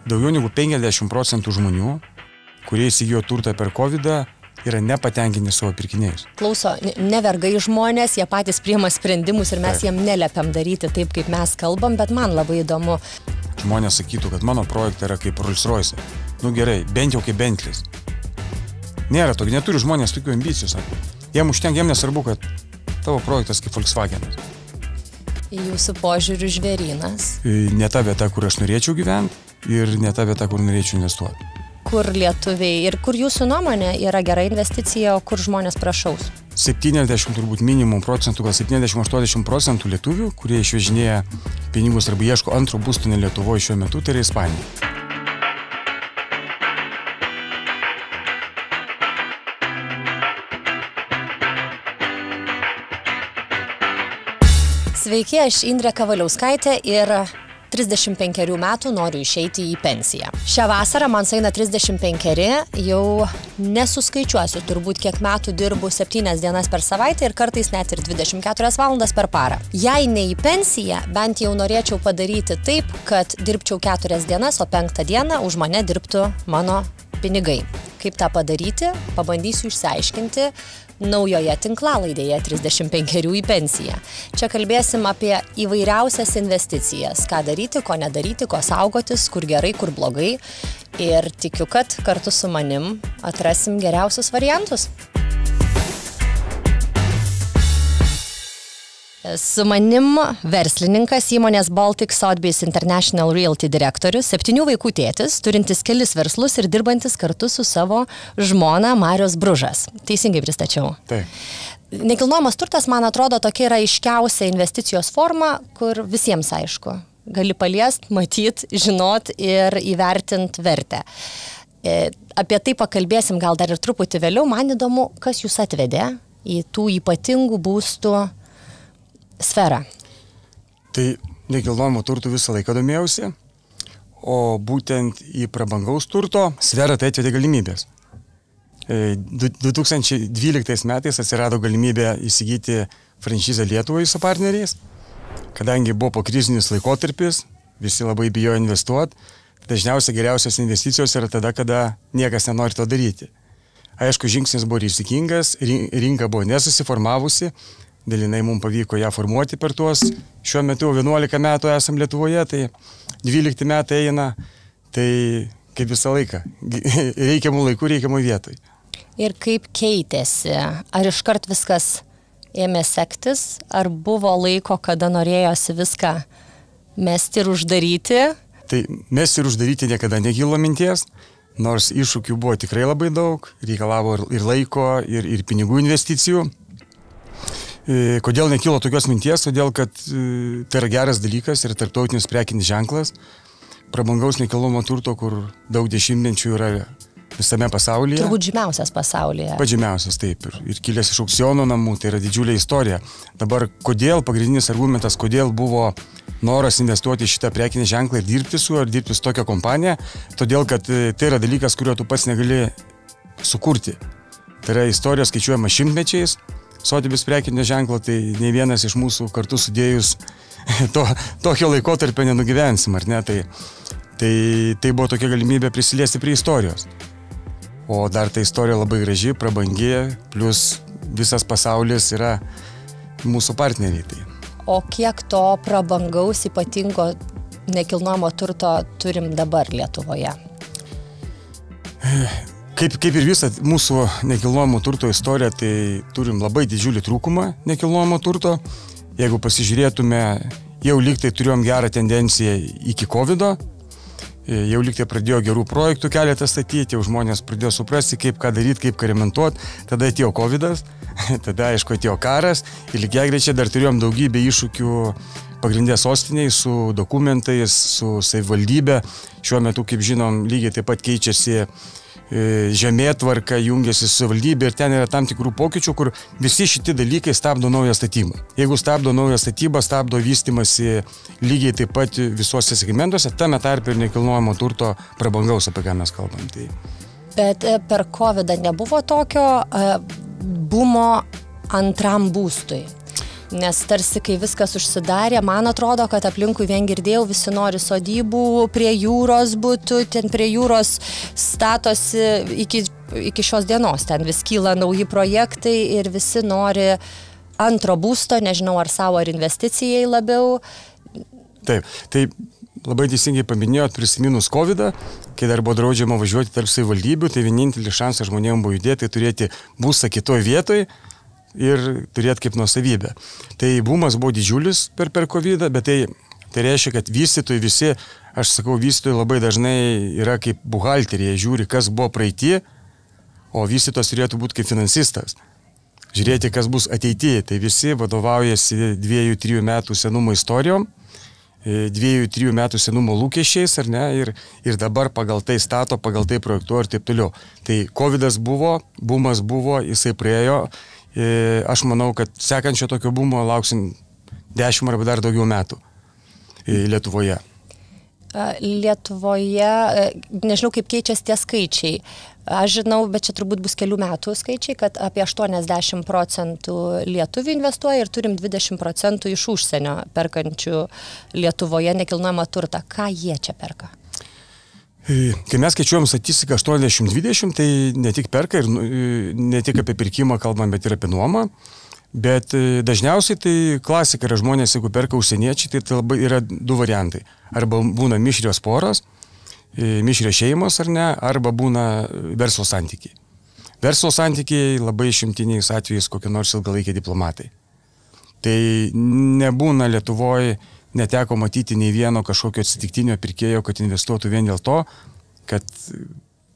daugiau negu 50% žmonių, kurie įsigijo turtą per COVID-ą, yra nepatenkinti savo pirkiniais. Klauso, nevergai žmonės, jie patys priima sprendimus ir mes jiem neliepiam daryti taip, kaip mes kalbam, bet man labai įdomu. Žmonės sakytų, kad mano projektai yra kaip Rolls Royce. Nu gerai, bent jau kaip Bentleys. Nėra to, neturi žmonės tokių ambicijų, sako. Jiem užtenka, jiem nesvarbu, kad tavo projektas kaip Volkswagenas. Jūsų požiūrių žvėrynas. Ne ta vieta, kur aš norėčiau gyventi ir ne ta vieta, kur norėčiau investuoti. Kur lietuviai ir kur jūsų nuomonė yra gera investicija, o kur žmonės prašaus? 70 turbūt minimum procentų, gal 70-80% lietuvių, kurie išvežinėja pinigus arba ieško antro būsto ne Lietuvoje šiuo metu, tai yra Ispanija. Sveiki, aš Indrė Kavaliauskaitė ir 35 metų noriu išeiti į pensiją. Šią vasarą man sueina 35, jau nesuskaičiuosiu turbūt kiek metų dirbu 7 dienas per savaitę ir kartais net ir 24 valandas per parą. Jei ne į pensiją, bent jau norėčiau padaryti taip, kad dirbčiau 4 dienas, o 5 dieną už mane dirbtų mano pinigai. Kaip tą padaryti, pabandysiu išsiaiškinti naujoje tinklalaidėje 35 į pensiją. Čia kalbėsim apie įvairiausias investicijas, ką daryti, ko nedaryti, ko saugotis, kur gerai, kur blogai. Ir tikiu, kad kartu su manim atrasim geriausius variantus. Su manim verslininkas įmonės Baltic Sotheby's International Realty direktorius, 7 vaikų tėtis, turintis kelis verslus ir dirbantis kartu su savo žmona Marius Bružas. Teisingai pristačiau. Taip. Nekilnojamas turtas, man atrodo, tokia yra aiškiausia investicijos forma, kur visiems aišku. Gali paliest, matyt, žinot ir įvertint vertę. Apie tai pakalbėsim gal dar ir truputį vėliau. Man įdomu, kas jūs atvedė į tų ypatingų būstų sferą. Tai nekilnojamo turtų visą laiką domėjausi, o būtent į prabangaus turto sferą tai atvedė galimybės. 2012 metais atsirado galimybė įsigyti franšizę Lietuvai su partneriais, kadangi buvo pokrizinis laikotarpis, visi labai bijojo investuoti, dažniausiai geriausios investicijos yra tada, kada niekas nenori to daryti. Aišku, žingsnis buvo rizikingas, rinka buvo nesusiformavusi, dalinai mums pavyko ją formuoti per tuos, šiuo metu 11 metų esam Lietuvoje, tai 12 metai eina, tai kaip visą laiką, reikiamų laikų, reikiamų vietoj. Ir kaip keitėsi? Ar iškart viskas ėmė sektis? Ar buvo laiko, kada norėjosi viską mesti ir uždaryti? Tai mesti ir uždaryti niekada nekilo minties, nors iššūkių buvo tikrai labai daug, reikalavo ir laiko, ir pinigų investicijų. Kodėl nekilo tokios minties? Todėl, kad tai yra geras dalykas ir tarptautinis prekinis ženklas. Prabangaus nekilnojamo turto, kur daug dešimtmečių yra visame pasaulyje. Turbūt žymiausias pasaulyje. Pažymiausias, taip. Ir kilęs iš aukciono namų, tai yra didžiulė istorija. Dabar, kodėl pagrindinis argumentas, kodėl buvo noras investuoti į šitą prekinį ženklą ir dirbti su juo, ar dirbti su tokia kompanija? Todėl, kad tai yra dalykas, kurio tu pats negali sukurti. Tai yra istorija skaičiuojama šimtmečiais. Sotheby's prekinio ženklo, tai nei vienas iš mūsų kartu sudėjus tokio laikotarpio nenugyvensim, ar ne? Tai buvo tokia galimybė prisiliesti prie istorijos. O dar ta istorija labai graži, prabangi, plus visas pasaulis yra mūsų partneriai. Tai. O kiek to prabangaus ypatingo nekilnojamo turto turim dabar Lietuvoje? Kaip ir visą mūsų nekilnojamo turto istoriją, tai turim labai didžiulį trūkumą nekilnojamo turto. Jeigu pasižiūrėtume, jau lygtai turėjom gerą tendenciją iki COVID-o, jau lygtai pradėjo gerų projektų keletą statyti, jau žmonės pradėjo suprasti, kaip ką daryti, kaip ką remontuoti, tada atėjo COVID-as, tada aišku atėjo karas ir lygiagrečiai dar turėjom daugybę iššūkių pagrindė sostiniai su dokumentais, su savivaldybė. Šiuo metu, kaip žinom, lygiai taip pat keičiasi žemėtvarka, jungiasi su savivaldybė ir ten yra tam tikrų pokyčių, kur visi šitie dalykai stabdo naują statybą. Jeigu stabdo naują statybą, stabdo vystymasi lygiai taip pat visuose segmentuose, tame tarpe ir nekilnojamo turto prabangaus, apie ką mes kalbam. Tai. Bet per COVID nebuvo tokio bumo antram būstui. Nes tarsi, kai viskas užsidarė, man atrodo, kad aplinkui vien girdėjau, visi nori sodybų, prie jūros būtų, ten prie jūros statosi iki šios dienos, ten vis kyla nauji projektai ir visi nori antro būsto, nežinau ar savo, ar investicijai labiau. Taip, tai labai teisingai paminėjot, prisiminus COVID-ą, kai dar buvo draudžiama važiuoti tarp savivaldybių, tai vienintelis šansas žmonėms buvo judėti, turėti būstą kitoj vietoj ir turėti kaip nuosavybę. Tai bumas buvo didžiulis per COVID-ą, bet tai reiškia, kad vystytojai visi, aš sakau, vystytojai labai dažnai yra kaip buhalterija, žiūri, kas buvo praeitie, o vystytojas turėtų būti kaip finansistas. Žiūrėti, kas bus ateityje. Tai visi vadovaujasi 2-3 metų senumo istorijom, 2-3 metų senumo lūkesčiais, ar ne, ir dabar pagal tai stato, pagal tai projektuoja ir taip toliau. Tai COVID'as buvo, bumas buvo, jisai praėjo. Aš manau, kad sekančio tokio bumo lauksim 10 arba dar daugiau metų Lietuvoje. Lietuvoje, nežinau kaip keičiasi tie skaičiai. Aš žinau, bet čia turbūt bus kelių metų skaičiai, kad apie 80% lietuvių investuoja ir turim 20% iš užsienio perkančių Lietuvoje nekilnojamą turtą. Ką jie čia perka? Kai mes skaičiuojam statistiką 80-20, tai ne tik perka ir ne tik apie pirkimą kalbam, bet ir apie nuomą. Bet dažniausiai tai klasika yra žmonės, jeigu perka užsieniečiai, tai labai yra du variantai. Arba būna mišrios poros, mišrios šeimos ar ne, arba būna verslo santykiai. Verslo santykiai labai išimtiniais atvejais kokie nors ilgalaikiai diplomatai. Tai nebūna Lietuvoje, neteko matyti nei vieno kažkokio atsitiktinio pirkėjo, kad investuotų vien dėl to, kad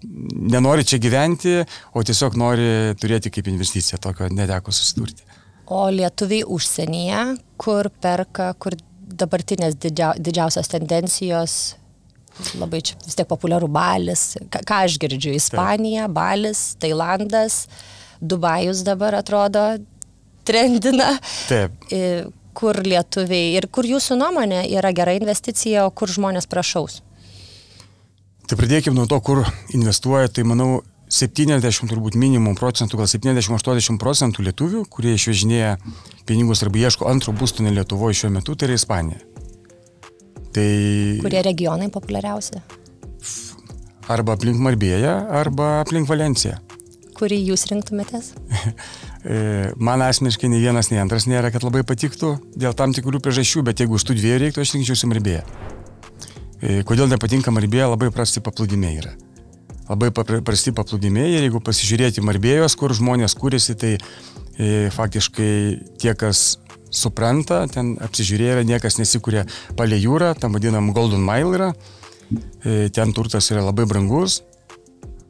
nenori čia gyventi, o tiesiog nori turėti kaip investiciją, tokio neteko susidurti. O lietuviai užsienyje, kur perka, kur dabartinės didžiausios tendencijos, labai čia vis tiek populiaru Balis, ką aš girdžiu, Ispanija, Balis, Tailandas, Dubajus dabar atrodo trendina. Taip. Kur lietuviai ir kur jūsų nuomonė yra gera investicija, o kur žmonės prašaus? Tai pradėkime nuo to, kur investuoja, tai manau 70 turbūt minimum procentų, gal 70-80% lietuvių, kurie išvežinėja pinigus arba ieško antro būsto ne Lietuvoje šiuo metu, tai yra Ispanija. Tai... Kurie regionai populiariausi? Arba aplink Marbėją, arba aplink Valenciją. Kurį jūs rinktumėtės? Man asmeniškai nei vienas, nei antras nėra, kad labai patiktų dėl tam tikrų priežasčių, bet jeigu iš tų dviejų reiktų, aš rinkčiausi Marbėją. Kodėl nepatinka Marbėja, labai prasti paplūdimiai yra. Labai prasti paplūdimiai ir jeigu pasižiūrėti Marbėjos, kur žmonės kūrėsi, tai faktiškai tie, kas supranta, ten apsižiūrėję, niekas nesikūrė palei jūrą, tam vadinam Golden Mile yra, ten turtas yra labai brangus,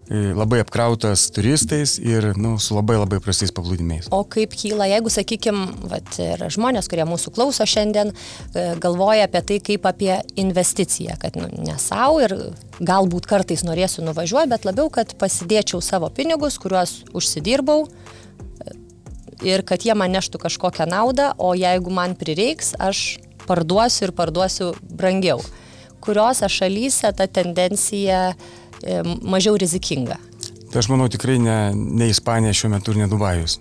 labai apkrautas turistais ir su labai prastais paplūdimiais. O kaip kyla, jeigu, sakykime, ir žmonės, kurie mūsų klauso šiandien, galvoja apie tai kaip apie investiciją, kad ne savo ir galbūt kartais norėsiu nuvažiuoti, bet labiau, kad pasidėčiau savo pinigus, kuriuos užsidirbau ir kad jie man neštų kažkokią naudą, o jeigu man prireiks, aš parduosiu ir parduosiu brangiau. Kuriuose šalyse ta tendencija mažiau rizikinga? Tai aš manau tikrai ne Ispanija šiuo metu ir ne Dubajus.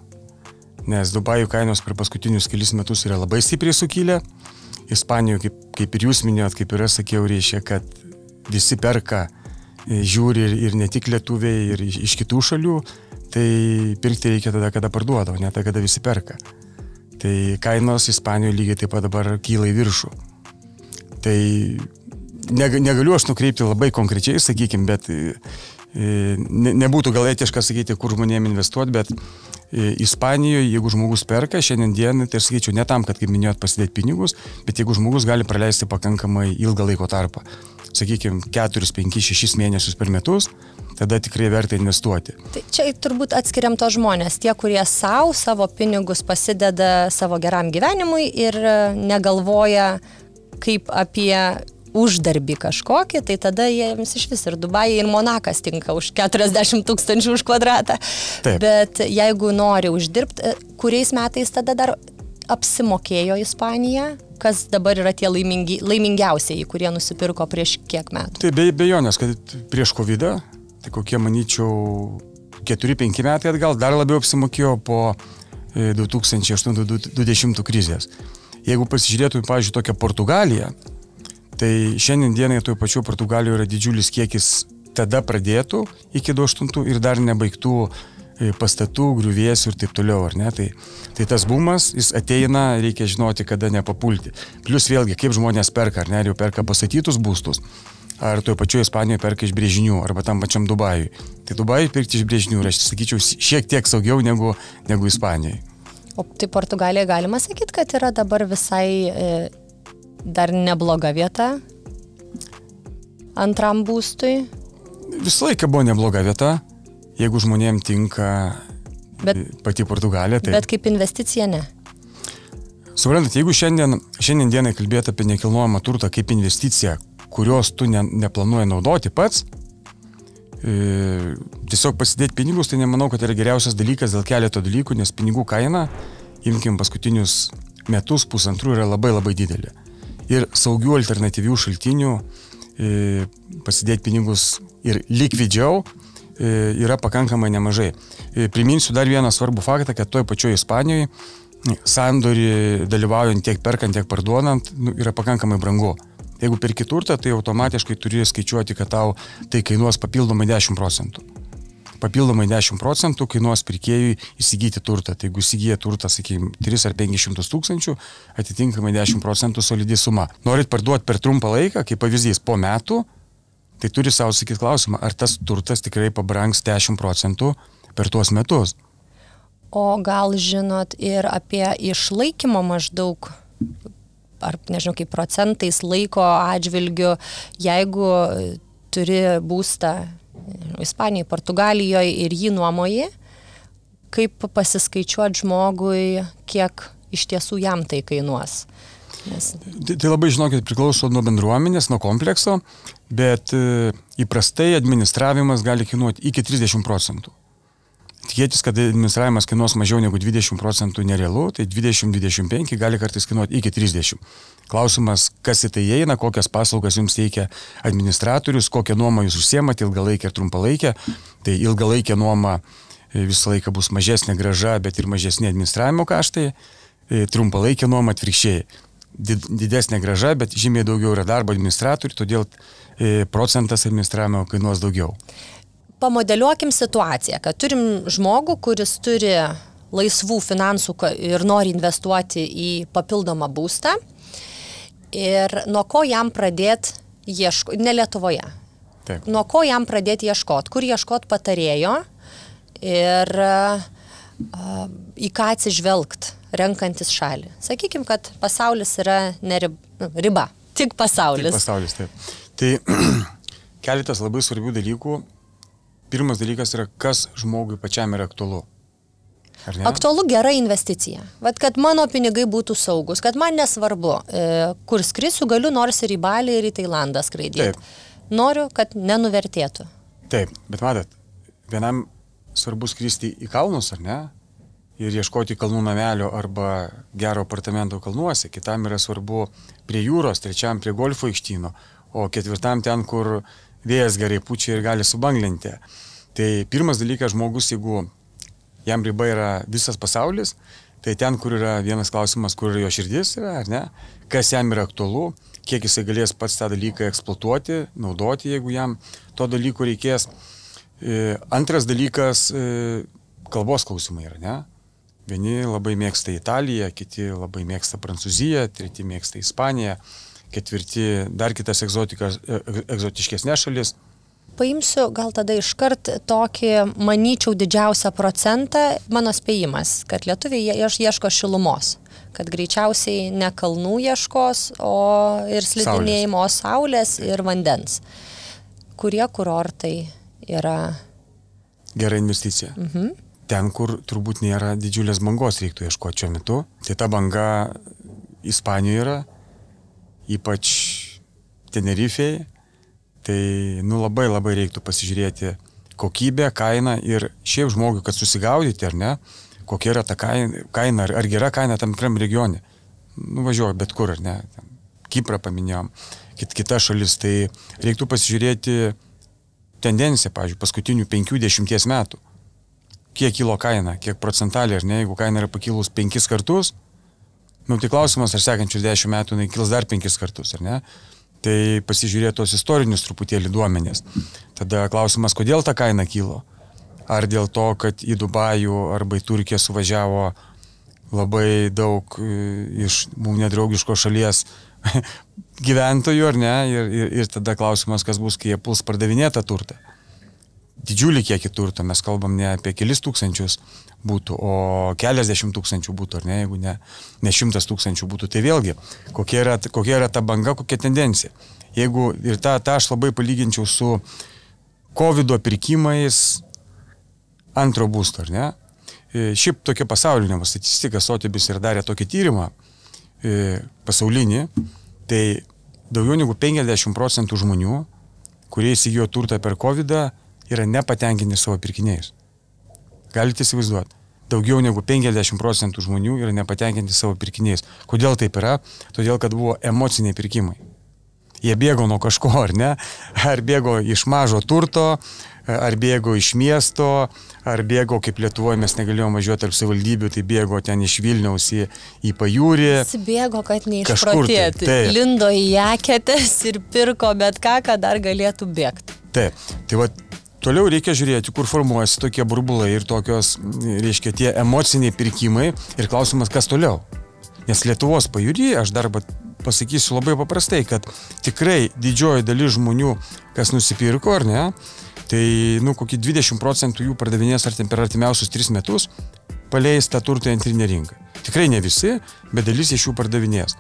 Nes Dubajų kainos per paskutinius kelis metus yra labai stipriai sukilę. Ispanijoje, kaip ir jūs minėjot, kaip ir aš sakiau, reiškia, kad visi perka, žiūri ir ne tik lietuviai, ir iš kitų šalių. Tai pirkti reikia tada, kada parduoda, o ne tada, kada visi perka. Tai kainos Ispanijoje lygiai taip pat dabar kyla į viršų. Tai negaliu aš nukreipti labai konkrečiai, sakykime, bet nebūtų gal etiška sakyti, kur žmonėm investuoti, bet Ispanijoje, jeigu žmogus perka šiandien dieną, tai aš sakyčiau, ne tam, kad, kaip minėjot, pasidėti pinigus, bet jeigu žmogus gali praleisti pakankamai ilgą laiko tarpą, sakykime, 4, 5, 6 mėnesius per metus, tada tikrai verta investuoti. Tai čia turbūt atskiriam tos žmonės, tie, kurie savo pinigus pasideda savo geram gyvenimui ir negalvoja kaip apie uždarbį kažkokį, tai tada jiems iš vis ir Dubajai, ir Monakas tinka už 40 000 už kvadratą. Taip. Bet jeigu nori uždirbti, kuriais metais tada dar apsimokėjo Ispanija? Kas dabar yra tie laimingiausiai, kurie nusipirko prieš kiek metų? Tai be abejonės, kad prieš COVID-ą, tai kokie, manyčiau, 4-5 metai atgal dar labiau apsimokėjo po 2008-2020 krizės. Jeigu pasižiūrėtume, pavyzdžiui, tokią Portugaliją, tai šiandien dienai toj pačiu Portugalijoje yra didžiulis kiekis tada pradėtų iki 2008 ir dar nebaigtų pastatų, griuvėsių ir taip toliau, ar ne? Tai tas bumas, jis ateina, reikia žinoti, kada nepapulti. Plius vėlgi, kaip žmonės perka, ar ne, ar jau perka pastatytus būstus, ar toj pačioje Ispanijoje perka iš brėžinių, arba tam pačiam Dubajui. Tai Dubajui pirkti iš brėžinių, aš sakyčiau, šiek tiek saugiau negu Ispanijoje. O tai Portugalija galima sakyti, kad yra dabar visai dar nebloga vieta antram būstui? Visą laiką buvo nebloga vieta. Jeigu žmonėm tinka pati Portugalija, tai... Bet kaip investicija ne. Suprantat, jeigu šiandien dienai kalbėti apie nekilnojamą turtą kaip investiciją, kurios tu neplanuoji naudoti pats, tiesiog pasidėti pinigus, tai nemanau, kad yra geriausias dalykas dėl keleto dalykų, nes pinigų kaina, imkim paskutinius metus, pusantrų, yra labai labai didelė. Ir saugių alternatyvių šaltinių pasidėti pinigus ir likvidžiau yra pakankamai nemažai. Priminsiu dar vieną svarbų faktą, kad toj pačioj Ispanijoje sandorį dalyvaujant tiek perkant, tiek parduodant yra pakankamai brangu. Jeigu perki turtą, tai automatiškai turi skaičiuoti, kad tau tai kainuos papildomai 10%. Papildomai 10% kainuos pirkėjui įsigyti turtą. Tai jeigu įsigyja turtą, sakykime, 3 ar 500 tūkstančių, atitinkamai 10% solidi suma. Norit parduoti per trumpą laiką, kaip pavyzdys po metų, tai turi savo sakyti klausimą, ar tas turtas tikrai pabrangs 10% per tuos metus. O gal žinot ir apie išlaikymo maždaug, ar nežinau, kaip procentais laiko atžvilgiu, jeigu turi būstą Ispanijoje, Portugalijoje ir jį nuomoji, kaip pasiskaičiuoti žmogui, kiek iš tiesų jam tai kainuos? Tai labai, žinokit, priklauso nuo bendruomenės, nuo komplekso, bet įprastai administravimas gali kainuoti iki 30%. Tikėtis, kad administravimas kainuos mažiau negu 20% nerealu, tai 20-25 gali kartais kainuoti iki 30%. Klausimas, kas į tai įeina, kokias paslaugas jums teikia administratorius, kokią nuomą jūs užsiemate, ilgalaikę ir trumpalaikę. Tai ilgalaikė nuoma visą laiką bus mažesnė grąža, bet ir mažesnė administravimo kaštai. Trumpalaikė nuoma atvirkščiai. Didesnė grąža, bet žymiai daugiau yra darbo administratorių, todėl procentas administravimo kainuos daugiau. Pamodeliuokim situaciją, kad turim žmogų, kuris turi laisvų finansų ir nori investuoti į papildomą būstą. Ir nuo ko jam pradėti ieškoti, ne Lietuvoje, Taip. Nuo ko jam pradėti ieškoti, kur ieškoti patarėjo ir į ką atsižvelgti, renkantis šalį. Sakykim, kad pasaulis yra ne riba, tik pasaulis. Tik pasaulis, taip. Tai keletas labai svarbių dalykų. Pirmas dalykas yra, kas žmogui pačiam yra aktualu. Aktualu gera investicija. Vat, kad mano pinigai būtų saugus, kad man nesvarbu, kur skrisiu, galiu nors ir į Balį, ir į Tailandą skraidyti. Taip. Noriu, kad nenuvertėtų. Taip, bet matot, vienam svarbu skristi į kalnus, ar ne? Ir ieškoti kalnų namelio arba gero apartamento kalnuose. Kitam yra svarbu prie jūros, trečiam prie golfo aikštyno, o ketvirtam ten, kur vėjas gerai pučia ir gali subanglinti. Tai pirmas dalykas, žmogus, jeigu jam riba yra visas pasaulis, tai ten, kur yra vienas klausimas, kur jo širdis yra, ar ne, kas jam yra aktualu, kiek jisai galės pats tą dalyką eksploatuoti, naudoti, jeigu jam to dalyko reikės. Antras dalykas, kalbos klausimai yra, ne? Vieni labai mėgsta Italiją, kiti labai mėgsta Prancūziją, treti mėgsta Ispaniją, ketvirti dar kitas egzotiškesnės šalis. Paimsiu gal tada iškart tokį, manyčiau, didžiausią procentą, mano spėjimas, kad lietuviai ieško šilumos, kad greičiausiai ne kalnų ieškos, o ir slidinėjimo saulės ir vandens. Kurie kurortai yra? Gera investicija. Ten, kur turbūt nėra didžiulės bangos, reiktų ieškoti šiuo metu. Tai ta banga Ispanijoje yra, ypač Tenerifėje. Tai labai labai reiktų pasižiūrėti kokybę, kainą ir šiaip žmogui, kad susigaudyti, ar ne, kokia yra ta kaina, ar gera kaina tam tikram regione. Važiuoju bet kur, ar ne. Kiprą paminėjom, kita šalis, tai reiktų pasižiūrėti tendenciją, pavyzdžiui, paskutinių 5-10 metų. kiek kilo kaina, kiek procentaliai, ar ne, jeigu kaina yra pakilus 5 kartus, nu tai klausimas, ar sekančius 10 metų jinai kils dar 5 kartus, ar ne? Tai pasižiūrėti tos istorinius truputėlį duomenės. Tada klausimas, kodėl ta kaina kilo? Ar dėl to, kad į Dubajų arba į Turkiją suvažiavo labai daug iš mums nedraugiškos šalies gyventojų, ar ne? Ir tada klausimas, kas bus, kai jie puls pardavinėti tą turtą. Didžiulį kiekį turto, mes kalbam ne apie kelis tūkstančius būtų, o keliasdešimt tūkstančių būtų, ar ne, jeigu ne 100 tūkstančių būtų. Tai vėlgi, kokia yra ta banga, kokia tendencija. Jeigu ir tą aš labai palyginčiau su COVID pirkimais antro būsto, ar ne? Šiaip tokia pasaulinė statistika, Sotheby's ir darė tokį tyrimą pasaulinį, tai daugiau negu 50% žmonių, kurie įsigijo turtą per COVID, yra nepatenkinti savo pirkiniais. Galite įsivaizduoti. Daugiau negu 50% žmonių yra nepatenkinti savo pirkiniais. Kodėl taip yra? Todėl, kad buvo emociniai pirkimai. Jie bėgo nuo kažko, ar ne? Ar bėgo iš mažo turto, ar bėgo iš miesto, ar bėgo, kaip Lietuvoje mes negalėjome važiuoti tarp savivaldybių, tai bėgo ten iš Vilniaus į pajūrį. Jis bėgo, kad neišprotėtų. Lindo į eketės ir pirko bet ką dar galėtų bėgti. Taip. Tai va, toliau reikia žiūrėti, kur formuojasi tokie burbulai ir tokios, reiškia, tie emociniai pirkimai ir klausimas, kas toliau. Nes Lietuvos pajūry, aš dar pasakysiu labai paprastai, kad tikrai didžioji dalis žmonių, kas nusipirko, ar ne, tai, kokį 20% jų pardavinės per artimiausius 3 metus paleis tą turtą į antrinę rinką. Tikrai ne visi, bet dalis iš jų pardavinės.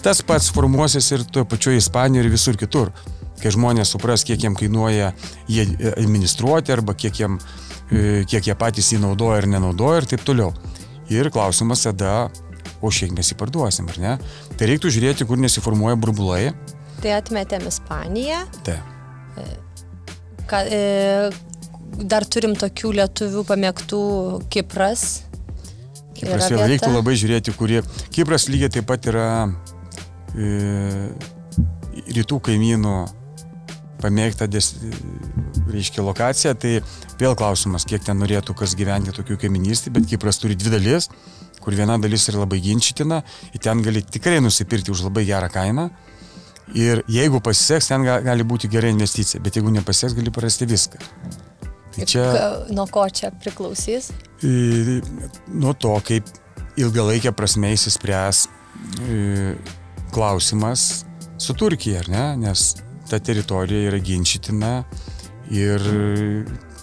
Tas pats formuosis ir toje pačioje Ispanijoje ir visur kitur. Kai žmonės supras, kiek jiem kainuoja jie administruoti, arba kiek jie patys jį naudoja ir nenaudoja ir taip toliau. Ir klausimas tada, o šiek mes jį parduosim, ar ne? Tai reiktų žiūrėti, kur nesiformuoja burbulai. Tai atmetėm Ispaniją. Taip. Dar turim tokių lietuvių pamėgtų Kipras. Kipras vėl reiktų labai žiūrėti, kurie... Kipras lygiai taip pat yra rytų kaimynų pamėgta, reiškia, lokacija. Tai vėl klausimas, kiek ten norėtų kas gyventi tokių kaiminystį, bet Kipras turi 2 dalis, kur viena dalis yra labai ginčytina, ir ten gali tikrai nusipirkti už labai gerą kainą. Ir jeigu pasiseks, ten gali būti gera investicija, bet jeigu nepasiseks, gali prarasti viską. Tai čia... Nuo ko čia priklausys? Nuo to, kaip ilgalaikė prasme įsispręs klausimas su Turkija, ar ne? Nes ta teritorija yra ginčytina ir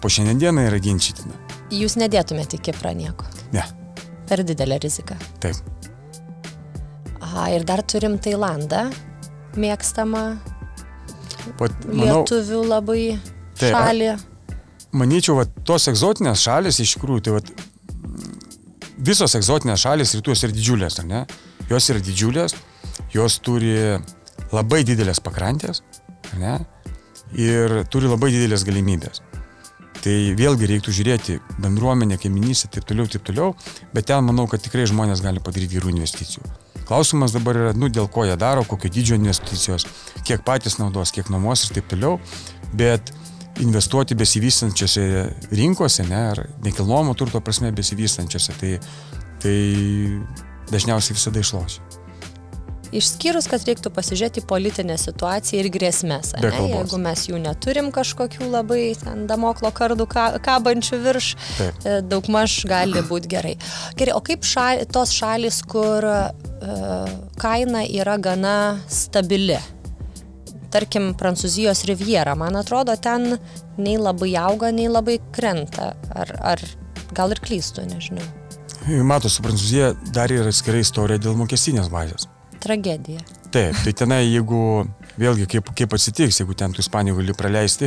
po šiandien dieną yra ginčytina. Jūs nedėtumėte į Kiprą nieko? Ne. Per didelę riziką? Taip. Aha, ir dar turim Tailandą, mėgstamą lietuvių labai šalį. Manyčiau, tos egzotinės šalis iš tikrųjų, tai visos egzotinės šalis rytuose yra didžiulės, ar ne? Jos yra didžiulės, jos turi labai didelės pakrantės, ar ne? Ir turi labai didelės galimybės. Tai vėlgi reiktų žiūrėti bendruomenę, kaiminystę, taip toliau, bet ten manau, kad tikrai žmonės gali padaryti gerų investicijų. Klausimas dabar yra, dėl ko jie daro, kokio dydžio investicijos, kiek patys naudos, kiek nuomos ir taip toliau, bet investuoti besivystančiose rinkose, ne, ar nekilnojamo turto prasme besivystančiose, tai dažniausiai visada išlošia. Išskyrus, kad reiktų pasižiūrėti politinę situaciją ir grėsmės. Jeigu mes jų neturim kažkokių labai damoklo kardų kabančių virš, daugmaž gali būti gerai. Gerai, o kaip tos šalys, kur kaina yra gana stabili? Tarkim, Prancūzijos Riviera, man atrodo, ten nei labai auga, nei labai krenta. Ar gal ir klystu, nežinau. Mato, su Prancūzija dar yra atskira istorija dėl mokestinės bazės. Tragedija. Taip, tai tenai, jeigu, vėlgi, kaip atsitiks, jeigu ten tu Ispanijoje gali praleisti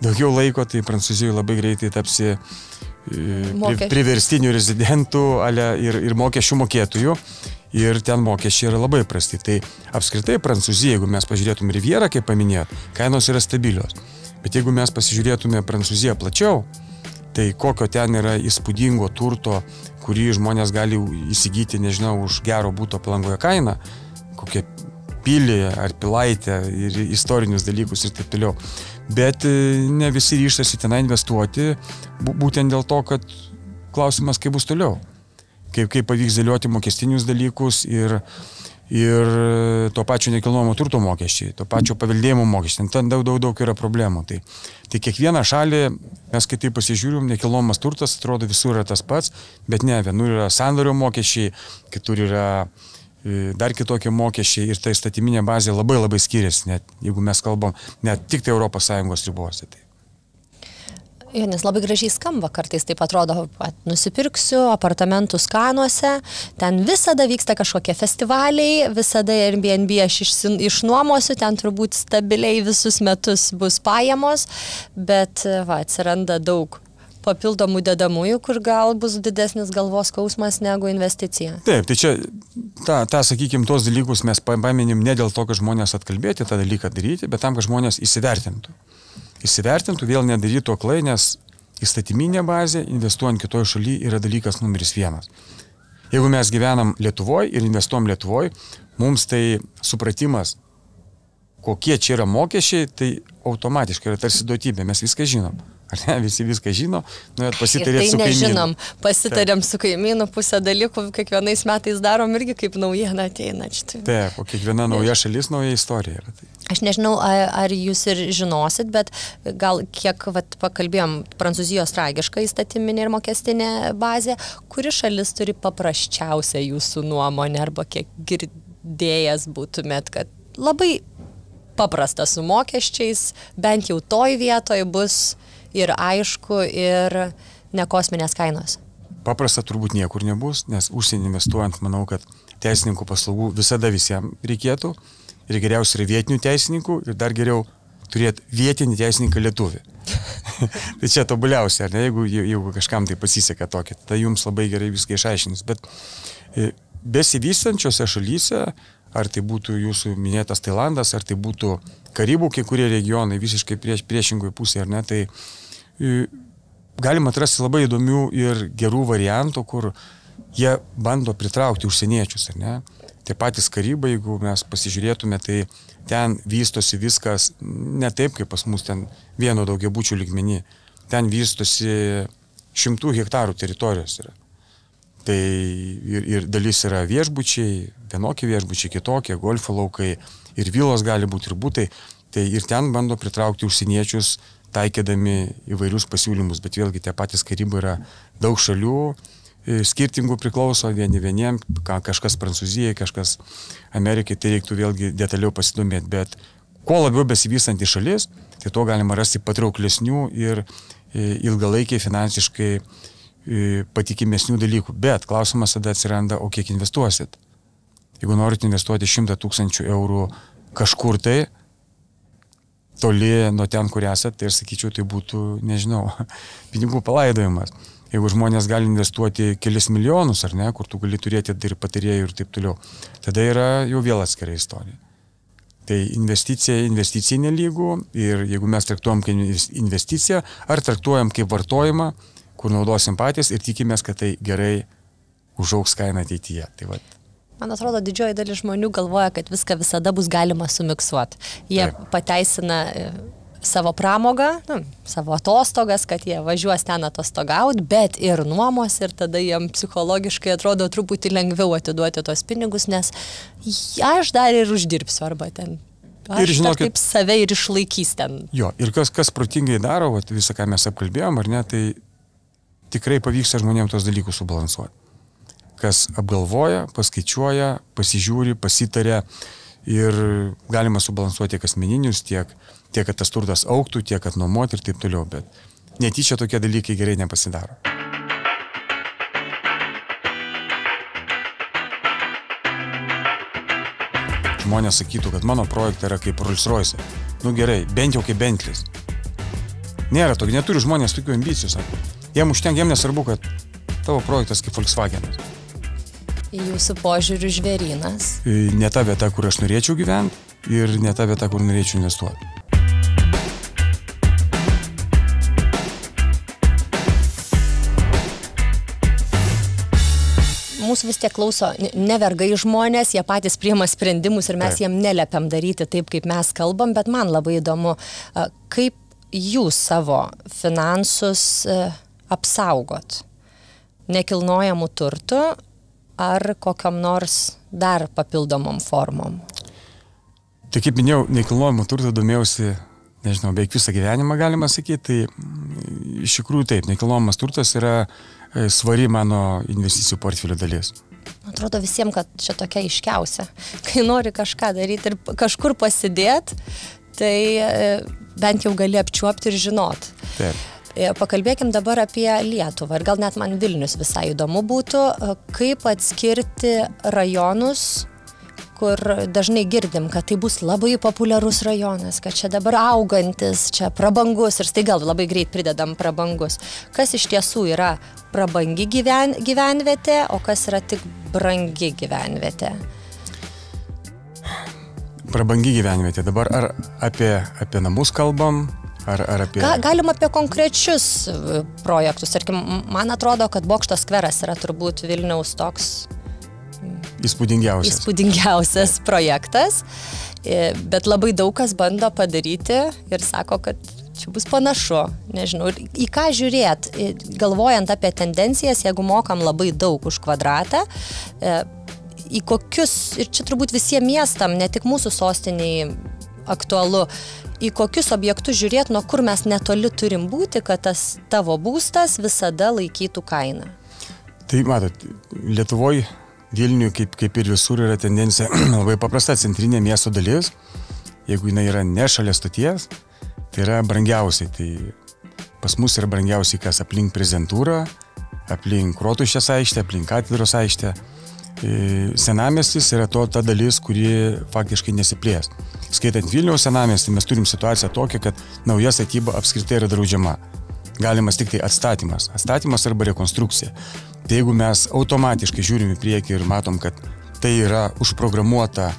daugiau laiko, tai Prancūzijoje labai greitai tapsi priverstinių rezidentų ir mokesčių mokėtojų, ir ten mokesčiai yra labai prasti. Tai apskritai Prancūzija, jeigu mes pažiūrėtume Rivierą, kaip paminėjot, kainos yra stabilios. Bet jeigu mes pasižiūrėtume Prancūziją plačiau, tai kokio ten yra įspūdingo turto, kurį žmonės gali įsigyti, nežinau, už gero būto Palangoje kainą, kokią pilį ar pilaitę ir istorinius dalykus ir taip toliau. Bet ne visi ryštasi tenai investuoti, būtent dėl to, kad klausimas, kaip bus toliau. Kaip pavyks dėlioti mokestinius dalykus ir to pačio nekilnojamo turto mokesčiai, to pačio paveldėjimo mokesčiai. Ten daug yra problemų. Tai kiekvieną šalį mes kitaip pasižiūrim, nekilnojamas turtas atrodo visur yra tas pats, bet ne, vienur yra sandorio mokesčiai, kitur yra dar kitokie mokesčiai ir ta įstatyminė bazė labai skiriasi, net jeigu mes kalbam net tik tai ES ribose. Nes labai gražiai skamba, kartais taip atrodo, nusipirksiu apartamentus Kanuose, ten visada vyksta kažkokie festivaliai, visada Airbnb aš išnuomosiu, ten turbūt stabiliai visus metus bus pajamos, bet atsiranda daug papildomų dedamųjų, kur gal bus didesnis galvos skausmas negu investicija. Taip, tai čia, sakykime, tos dalykus mes paminim ne dėl to, kad žmonės atkalbėti tą dalyką daryti, bet tam, kad žmonės įsivertintų, vėl nedarytų aklai, nes įstatyminė bazė, investuojant kitoje šalyje, yra dalykas numeris 1. Jeigu mes gyvenam Lietuvoje ir investuojam Lietuvoje, mums tai supratimas, kokie čia yra mokesčiai, tai automatiškai yra tarsi duotybė, mes viską žinom. Ar ne? Visi viską žino, pasitarėt su kaimynu. Nežinom, pasitarėm su kaimynu, pusę dalykų kiekvienais metais darom irgi kaip naujiena ateina. Taip, o kiekviena nauja šalis, nauja istorija yra. Aš nežinau, ar jūs ir žinosit, bet gal kiek pakalbėjom, Prancūzijos tragiška įstatyminė ir mokestinė bazė, kuri šalis turi paprasčiausią jūsų nuomonę, arba kiek girdėjęs būtumėt, kad labai paprasta su mokesčiais, bent jau toj vietoj bus ir aišku, ir ne kosminės kainos. Paprasta turbūt niekur nebus, nes užsienį investuojant, manau, kad teisininkų paslaugų visada visiems reikėtų. Ir geriausia yra vietinių teisininkų ir dar geriau turėti vietinį teisininką lietuvį. Tai čia tobuliausia, ar ne, jeigu kažkam tai pasiseka tokį, tai jums labai gerai viską išaiškins. Bet besivystančiose šalyse, ar tai būtų jūsų minėtas Tailandas, ar tai būtų Karibų kai kurie regionai visiškai priešingoje pusėje, ar ne, tai galima atrasti labai įdomių ir gerų variantų, kur jie bando pritraukti užsieniečius, ar ne. Tie patys Karibai, jeigu mes pasižiūrėtume, tai ten vystosi viskas ne taip, kaip pas mus ten vieno daugiabučių lygmenį. Ten vystosi 100 hektarų teritorijos yra. Tai ir dalis yra viešbučiai, vienokie viešbučiai, kitokie, golfo laukai, ir vilos gali būti, ir būtai. Tai ir ten bando pritraukti užsieniečius, taikydami įvairius pasiūlymus, bet vėlgi tie patys Karibai yra daug šalių, skirtingų priklauso vieniem, kažkas Prancūzijai, kažkas Amerikai, tai reiktų vėlgi detaliau pasidomėti, bet kuo labiau besivystanti šalis, tai to galima rasti patrauklesnių ir ilgalaikiai finansiškai patikimesnių dalykų, bet klausimas tada atsiranda, o kiek investuosit? Jeigu norite investuoti 100 000 eurų kažkur tai, toli nuo ten, kur esat, tai aš sakyčiau, tai būtų, nežinau, pinigų palaidojimas. Jeigu žmonės gali investuoti kelis milijonus, ar ne, kur tu gali turėti ir patarėjų ir taip toliau, tada yra jau vėl atskira istorija. Tai investicija nelygų ir jeigu mes traktuojam kaip investiciją, ar traktuojam kaip vartojimą, kur naudosim patys ir tikimės, kad tai gerai užaugs kainą ateityje. Tai vat. Man atrodo, didžioji dalis žmonių galvoja, kad viską visada bus galima sumiksuoti. Jie pateisina savo pramogą, savo atostogas, kad jie važiuos ten atostogauti, bet ir nuomos, ir tada jiem psichologiškai atrodo truputį lengviau atiduoti tos pinigus, nes aš dar ir uždirbsiu arba ten. Aš ir žinokit, taip save ir išlaikys ten. Jo, ir kas protingai daro, visą, ką mes apkalbėjom, ar ne, tai tikrai pavyksta žmonėms tos dalykus subalansuoti. Kas apgalvoja, paskaičiuoja, pasižiūri, pasitarė ir galima subalansuoti tiek asmeninius, tiek kad tas turtas augtų, tiek kad nuomoti ir taip toliau, bet netyčia tokie dalykai gerai nepasidaro. Žmonės sakytų, kad mano projektai yra kaip Rolls Royce. Nu gerai, bent jau kaip Bentleys. Nėra tokių, neturi žmonės tokių ambicijų, sako. Jiem užtenka, jiem nesvarbu, kad tavo projektas kaip Volkswagenas. Jūsų požiūrių žvėrynas? Ne ta vieta, kur aš norėčiau gyventi ir ne ta vieta, kur norėčiau investuoti. Mūsų vis tiek klauso ne vergai žmonės, jie patys priima sprendimus ir mes jiem neliepiam daryti taip, kaip mes kalbam, bet man labai įdomu, kaip jūs savo finansus apsaugot? Nekilnojamų turtų ar kokiam nors dar papildomom formom? Tai kaip minėjau, nekilnojamų turtų domėjausi, nežinau, beveik visą gyvenimą galima sakyti, tai iš tikrųjų taip, nekilnojamas turtas yra svari mano investicijų portfelio dalis. Atrodo visiems, kad čia tokia iškiausia. Kai nori kažką daryti ir kažkur pasidėti, tai bent jau gali apčiuopti ir žinot. Taip. Pakalbėkim dabar apie Lietuvą ir gal net man Vilnius visai įdomu būtų, kaip atskirti rajonus, kur dažnai girdim, kad tai bus labai populiarus rajonas, kad čia dabar augantis, čia prabangus ir staiga labai greit pridedam prabangus. Kas iš tiesų yra prabangi gyvenvietė, o kas yra tik brangi gyvenvietė? Prabangi gyvenvietė. Dabar ar apie namus kalbam, ar apie... Galim apie konkrečius projektus. Tarkim, man atrodo, kad Bokšto skveras yra turbūt Vilniaus toks įspūdingiausias projektas, bet labai daug kas bando padaryti ir sako, kad čia bus panašu. Nežinau, į ką žiūrėt, galvojant apie tendencijas, jeigu mokam labai daug už kvadratą, į kokius, ir čia turbūt visiems miestam, ne tik mūsų sostiniai aktualu, į kokius objektus žiūrėt, nuo kur mes netoli turim būti, kad tas tavo būstas visada laikytų kainą. Tai matot, Lietuvoje, Vilniuje, kaip ir visur, yra tendencija labai paprasta, centrinė miesto dalis, jeigu jinai yra ne šalia stoties, tai yra brangiausiai. Tai pas mus yra brangiausiai kas aplink prezidentūrą, aplink Rotušės aikštę, aplink Katedros aikštę. Senamiestis yra ta dalis, kuri faktiškai nesiplės. Skaitant Vilniaus senamiestį, mes turim situaciją tokią, kad nauja statyba apskritai yra draudžiama. Galimas tik tai atstatymas arba rekonstrukcija. Tai jeigu mes automatiškai žiūrim į priekį ir matom, kad tai yra užprogramuotas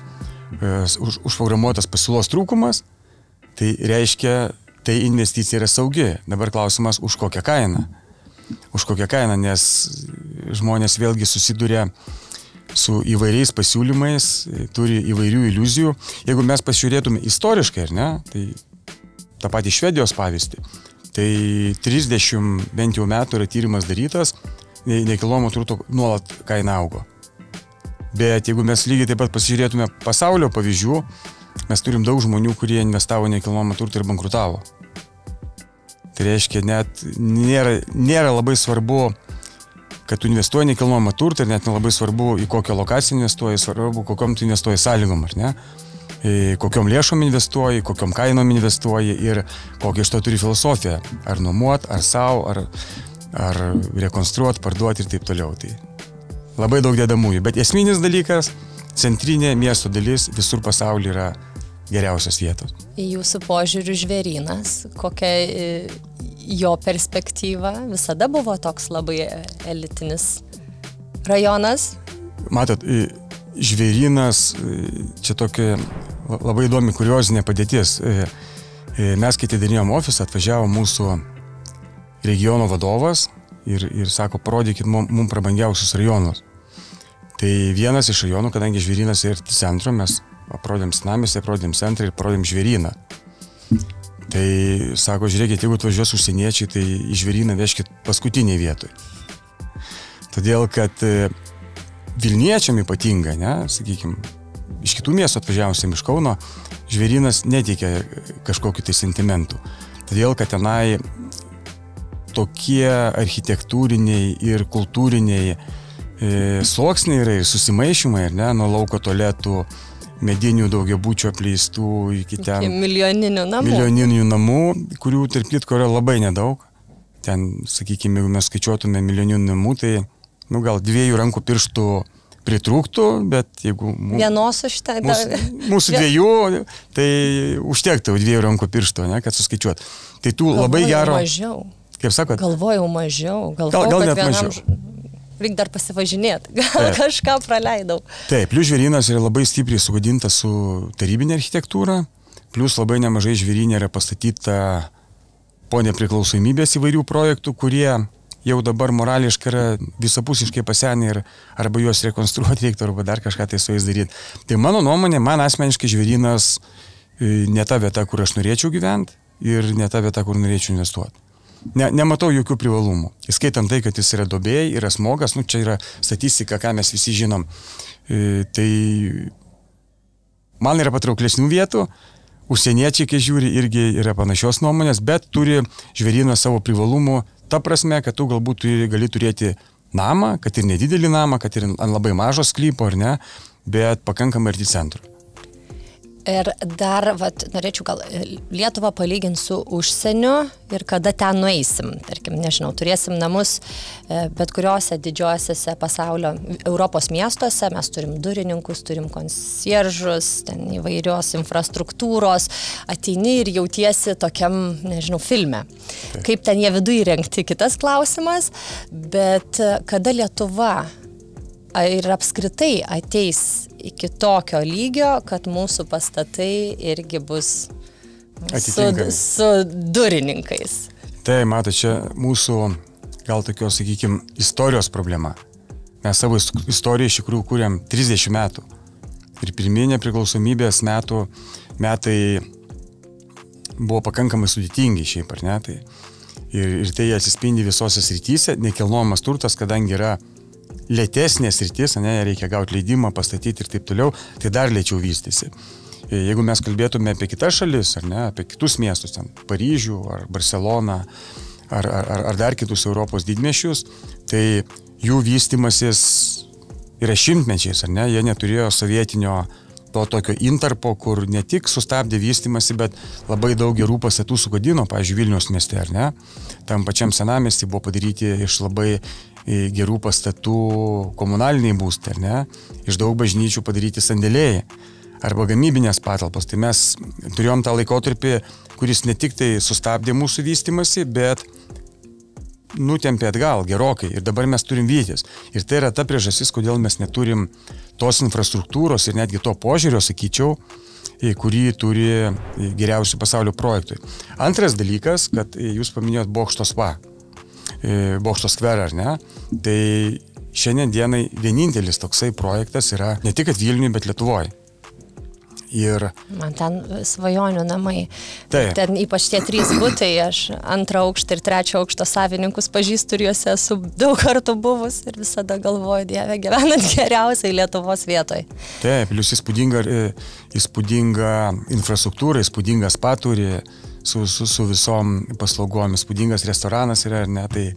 pasiūlos trūkumas, tai reiškia, tai investicija yra saugi. Dabar klausimas, už kokią kainą. Už kokią kainą, nes žmonės vėlgi susiduria su įvairiais pasiūlymais, turi įvairių iliuzijų. Jeigu mes pasižiūrėtume istoriškai, ar ne, tai tą patį Švedijos pavyzdį, tai 30 bent jau metų yra tyrimas darytas, nekilnojamo turto nuolat kaina augo. Bet jeigu mes lygiai taip pat pasižiūrėtume pasaulio pavyzdžių, mes turim daug žmonių, kurie investavo nekilnojamo turtą ir bankrutavo. Tai reiškia, net nėra labai svarbu, kad tu investuoji nekilnojamą turtą ir net nelabai svarbu, į kokią lokaciją investuoji, svarbu, kokiom tu investuoji sąlygom, ar ne? Kokiom lėšom investuoji, kokiom kainom investuoji ir kokią iš to turi filosofiją. Ar nuomot, ar savo, ar rekonstruoti, parduoti ir taip toliau. Tai labai daug dedamųjų. Bet esminis dalykas, centrinė miesto dalis visur pasaulyje yra geriausios vietos. Jūsų požiūrių Žvėrynas, kokia jo perspektyva, visada buvo toks labai elitinis rajonas? Matot, Žvėrynas, čia tokia labai įdomi kuriozinė padėtis. Mes, kai atidarinėjom ofisą, atvažiavo mūsų regiono vadovas ir sako, parodykit mums prabangiausius rajonus. Tai vienas iš rajonų, kadangi Žvėrynas yra arti centro, mes parodėm senamiestį, parodėm centrą ir parodėm Žvėryną. Tai sako, žiūrėkit, jeigu atvažiuos užsieniečiai, tai į Žvėryną vežkit paskutiniai vietoj. Todėl, kad Vilniečiam ypatinga, ne, sakykime, iš kitų miestų atvažiavusiam iš Kauno, Žvėrynas neteikia kažkokių tai sentimentų. Todėl, kad tenai tokie architektūriniai ir kultūriniai sluoksniai yra ir susimaišymai, ne, nuo lauko tualetų, medinių daugiabučių apleistų iki ten milijoninių namų, kurių tarp kitko yra labai nedaug. Ten, sakykime, jeigu mes skaičiuotume milijoninių namų, tai gal 2 rankų pirštų pritrūktų, bet jeigu mūsų 2, tai užtektų 2 rankų pirštų, ne, kad suskaičiuot. Tai tų labai gero... Mažiau. Kaip sakot? Galvojau mažiau. Gal net mažiau. Reikia dar pasivažinėti. Gal kažką praleidau. Taip, plius Žvėrynas yra labai stipriai sugadintas su tarybinė architektūra, plius labai nemažai Žvėryne yra pastatyta po nepriklausomybės įvairių projektų, kurie jau dabar morališkai yra visapusiškai pasenę ir arba juos rekonstruoti reiktų, arba dar kažką tai su jais daryti. Tai mano nuomonė, man asmeniškai Žvėrynas ne ta vieta, kur aš norėčiau gyventi. ir ne ta vieta, kur norėčiau investuoti. Nematau jokių privalumų. Įskaitant tai, kad jis yra duobėjai, yra smogas, čia yra statistika, ką mes visi žinom. Tai man yra patrauklesnių vietų, užsieniečiai, kai žiūri, irgi yra panašios nuomonės, bet turi žvėrynas savo privalumų, ta prasme, kad tu galbūt gali turėti namą, kad ir nedidelį namą, kad ir ant labai mažo sklypo, ar ne, bet pakankamai arti centro. Ir dar, norėčiau gal Lietuvą palyginti su užsieniu ir kada ten nueisim. Tarkim, nežinau, turėsim namus bet kuriuose didžiosiuose pasaulio Europos miestuose, mes turim durininkus, turim konsieržus, ten įvairios infrastruktūros, ateini ir jautiesi tokiam, nežinau, filme. Taip. Kaip ten jie viduje įrengti, kitas klausimas, bet kada Lietuva ir apskritai ateis iki tokio lygio, kad mūsų pastatai irgi bus su durininkais. Tai, matai, čia mūsų, gal tokios, sakykime, istorijos problema. Mes savo istoriją iš tikrųjų kūrėm 30 metų. Ir pirminė priklausomybės metai buvo pakankamai sudėtingi šiaip, ar ne? Tai, ir tai atsispindi visose srityse. Nekilnojamas turtas, kadangi yra lėtesnės sritis, reikia gauti leidimą, pastatyti ir taip toliau, tai dar lėčiau vystysi. Jeigu mes kalbėtume apie kitas šalis, ar ne, apie kitus miestus, ten Paryžių ar Barceloną, ar dar kitus Europos didmiesčius, tai jų vystymasis yra šimtmečiais, ar ne, jie neturėjo sovietinio to tokio intarpo, kur ne tik sustabdė vystymasi, bet labai daug gerų pastatų sugadino, pavyzdžiui, Vilniaus mieste, ar ne. Tam pačiam senamiesty buvo padaryti iš labai gerų pastatų komunaliniai būstai, ar ne, iš daug bažnyčių padaryti sandėliai arba gamybinės patalpos. Tai mes turėjom tą laikotarpį, kuris ne tik tai sustabdė mūsų vystymasi, bet nutempė atgal gerokai ir dabar mes turim vytis. Ir tai yra ta priežastis, kodėl mes neturim tos infrastruktūros ir netgi to požiūrio, sakyčiau, kurį turi geriausių pasaulio projektui. Antras dalykas, kad jūs paminėjot Bokšto spa. Bokšto skverą, ar ne? Tai šiandien dienai vienintelis toksai projektas yra ne tik Vilniuje, bet Lietuvoje. Ir man ten svajonių namai. Taip. Ten ypač tie 3 butai, aš 2 aukštą ir 3 aukšto savininkus pažįstu ir juose esu daug kartų buvus ir visada galvoju, Dieve, gyvenant geriausiai Lietuvos vietoje. Taip, plius įspūdinga infrastruktūra, įspūdingas spa turi su visom paslaugom, įspūdingas restoranas yra, ar ne, tai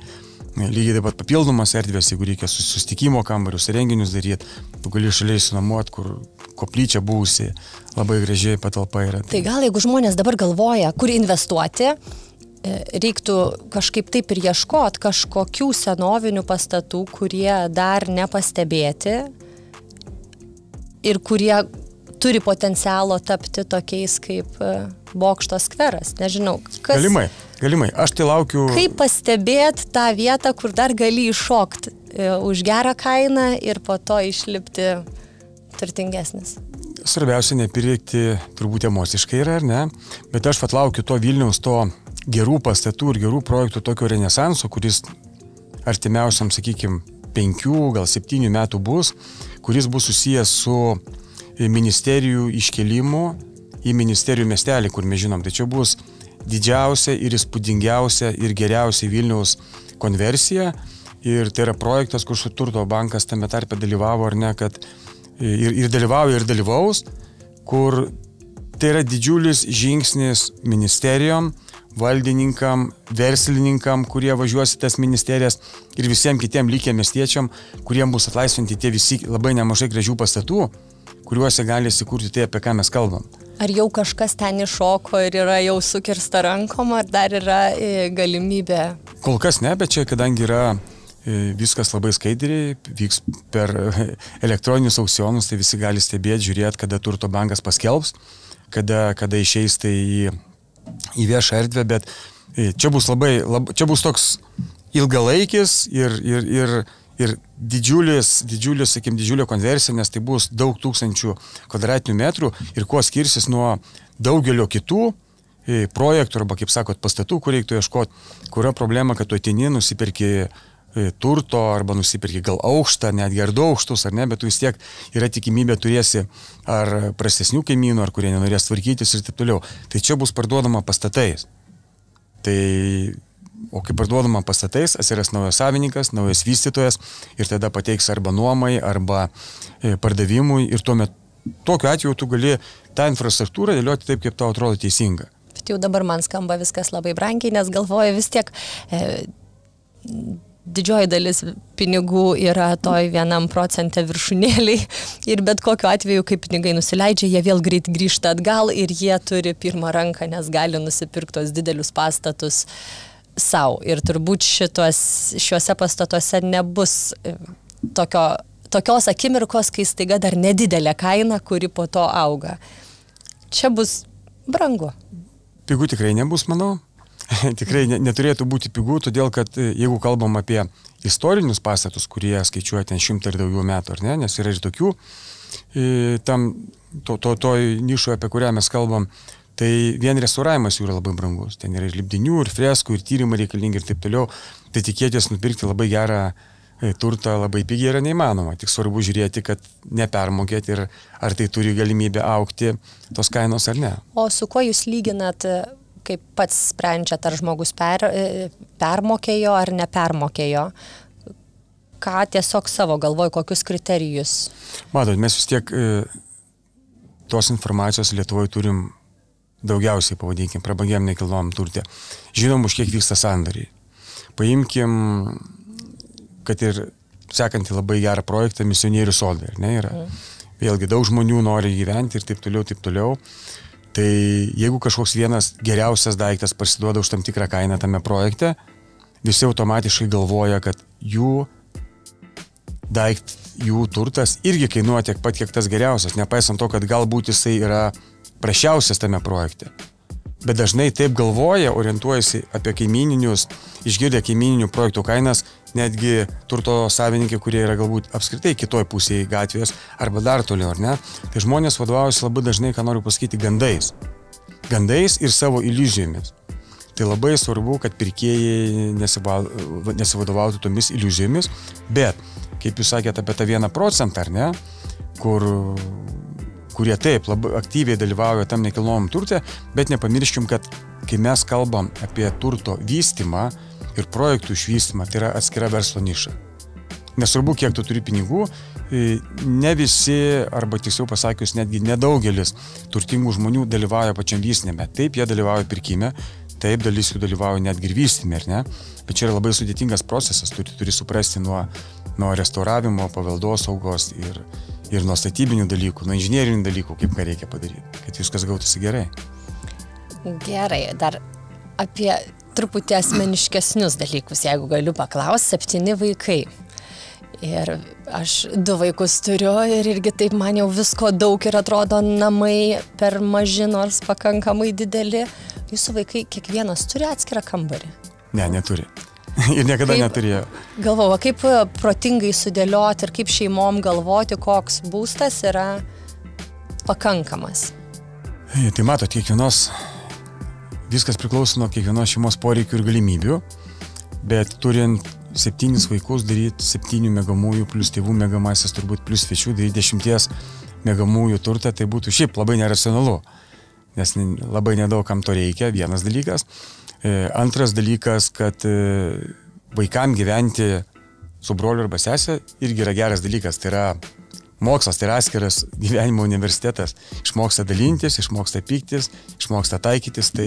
lygiai taip pat papildomas erdvės, jeigu reikia susitikimo kambarius, renginius daryti, tu gali šaliai sunamuoti, kur koplyčia buvusi, labai gražiai patalpa yra. Tai gal jeigu žmonės dabar galvoja, kur investuoti, reiktų kažkaip taip ir ieškoti kažkokių senovinių pastatų, kurie dar nepastebėti ir kurie turi potencialo tapti tokiais kaip Bokšto skveras. Nežinau, kas... Galimai. Aš tai laukiu... Kaip pastebėti tą vietą, kur dar gali iššokti už gerą kainą ir po to išlipti turtingesnis? Svarbiausia nepirkti turbūt emociškai yra, ar ne? Bet aš laukiu to Vilniaus, to gerų pastatų ir gerų projektų tokio renesanso, kuris artimiausiam, sakykime, 5, gal 7 metų bus, kuris bus susijęs su ministerijų iškelimu į ministerijų miestelį, kur mes žinom. Tai čia bus didžiausia ir įspūdingiausia ir geriausia Vilniaus konversija. Ir tai yra projektas, kur Turto bankas tame tarpe dalyvavo, ar ne, kad ir dalyvauja ir dalyvaus, kur tai yra didžiulis žingsnis ministerijom, valdininkam, verslininkam, kurie važiuos į tas ministerijas ir visiems kitiem likę miestiečiam, kuriem bus atlaisvinti tie visi labai nemažai gražių pastatų, kuriuose gali įsikurti tai, apie ką mes kalbam. Ar jau kažkas ten iššoko ir yra jau sukirsta rankom, ar dar yra galimybė? Kol kas ne, bet čia, kadangi yra viskas labai skaidriai, vyks per elektroninius aukcionus, tai visi gali stebėti, žiūrėti, kada Turto bankas paskelbs, kada išeis tai į viešą erdvę, bet čia bus toks ilgalaikis ir didžiulė konversija, nes tai bus daug tūkstančių kvadratinių metrų ir kuo skirsis nuo daugelio kitų projektų arba, kaip sakot, pastatų, kur reiktų ieškoti, kur yra problema, kad tu ateini, nusipirki turto arba nusipirki gal aukštą, netgi ar 2 aukštus, ar ne, bet tu vis tiek yra tikimybė turėsi ar prastesnių kaimynų, ar kurie nenorės tvarkytis ir taip toliau. Tai čia bus parduodama pastatais. Tai, o kai parduodama pastatais, atsiras naujas savininkas, naujas vystytojas ir tada pateiks arba nuomai, arba pardavimui ir tokiu atveju tu gali tą infrastruktūrą dėlioti taip, kaip tau atrodo teisinga. Bet jau dabar man skamba viskas labai brangiai, nes galvoju vis tiek didžioji dalis pinigų yra toj 1% viršūnėliai ir bet kokiu atveju, kai pinigai nusileidžia, jie vėl greit grįžta atgal ir jie turi pirmą ranką, nes gali nusipirkti tos didelius pastatus savo. Ir turbūt šiuose pastatuose nebus tokios akimirkos, kai staiga dar nedidelė kaina, kuri po to auga. Čia bus brangu. Pigų tikrai nebus, manau. Tikrai neturėtų būti pigų, todėl kad jeigu kalbam apie istorinius pastatus, kurie skaičiuoja ten 100 ir daugiau metų, ar ne, nes yra ir tokių, toj nišoje, apie kurią mes kalbam, tai vien restauravimas jų yra labai brangus. Ten yra ir lipdinių, ir freskų, ir tyrimai reikalingi ir taip toliau. Tai tikėtis nupirkti labai gerą turtą labai pigiai yra neįmanoma. Tik svarbu žiūrėti, kad nepermokėti ir ar tai turi galimybę augti tos kainos ar ne. O su kuo jūs lyginat, kaip pats sprendžiat, ar žmogus permokėjo ar nepermokėjo? Ką tiesiog savo galvoj, kokius kriterijus? Matot, mes vis tiek tos informacijos Lietuvoje turim daugiausiai, pavadinkim, prabangiam nekilnojamam turte. Žinom, už kiek vyksta sandoriai. Paimkim, kad ir sekantį labai gerą projektą Misionierių sodai, ar ne, yra. Vėlgi daug žmonių nori gyventi ir taip toliau, taip toliau. Tai jeigu kažkoks vienas geriausias daiktas parsiduoda už tam tikrą kainą tame projekte, visi automatiškai galvoja, kad jų turtas irgi kainuoja tiek pat, kiek tas geriausias, nepaisant to, kad galbūt jisai yra prasčiausias tame projekte. Bet dažnai taip galvoja, orientuojasi apie kaimyninius, išgirdę kaimininių projektų kainas, netgi turto savininkai, kurie yra galbūt apskritai kitoj pusėje gatvės arba dar toliau, ar ne? Tai žmonės vadovaujasi labai dažnai, ką noriu pasakyti, gandais. Gandais ir savo iliuzijomis. Tai labai svarbu, kad pirkėjai nesivadovautų tomis iliuzijomis, bet, kaip jūs sakėte apie tą 1%, ar ne, kurie taip labai aktyviai dalyvauja tam nekilnojamam turte, bet nepamirškim, kad kai mes kalbam apie turto vystymą ir projektų išvystymą, tai yra atskira verslo niša. Nesvarbu, kiek tu turi pinigų, ne visi, arba tiksliau pasakius, netgi nedaugelis turtingų žmonių dalyvauja pačiam vystyme. Taip, jie dalyvauja pirkime, taip, dalis jų dalyvauja netgi ir vystyme, ar ne? Bet čia yra labai sudėtingas procesas, turi suprasti nuo restauravimo, paveldosaugos ir nuo statybinių dalykų, nuo inžinierinių dalykų, kaip ką reikia padaryti, kad viskas gautųsi gerai. Gerai, dar apie truputį asmeniškesnius dalykus, jeigu galiu paklausti, 7 vaikai. Ir aš 2 vaikus turiu ir irgi taip man jau visko daug ir atrodo namai per maži, nors pakankamai dideli. Jūsų vaikai kiekvienas turi atskirą kambarį? Ne, neturi. Ir niekada neturėjo. Galvoju, kaip protingai sudėlioti ir kaip šeimom galvoti, koks būstas yra pakankamas. Tai matot, viskas priklauso nuo kiekvienos šeimos poreikių ir galimybių, bet turint 7 vaikus daryti 7 miegamųjų plus tėvų miegamasis, turbūt plus svečių daryti 10 miegamųjų turtą, tai būtų šiaip labai neracionalu, nes labai nedaug kam to reikia, vienas dalykas. Antras dalykas, kad vaikam gyventi su broliu arba sesė irgi yra geras dalykas, tai yra mokslas, tai yra atskiras gyvenimo universitetas. Išmoksta dalintis, išmoksta pyktis, išmoksta taikytis, tai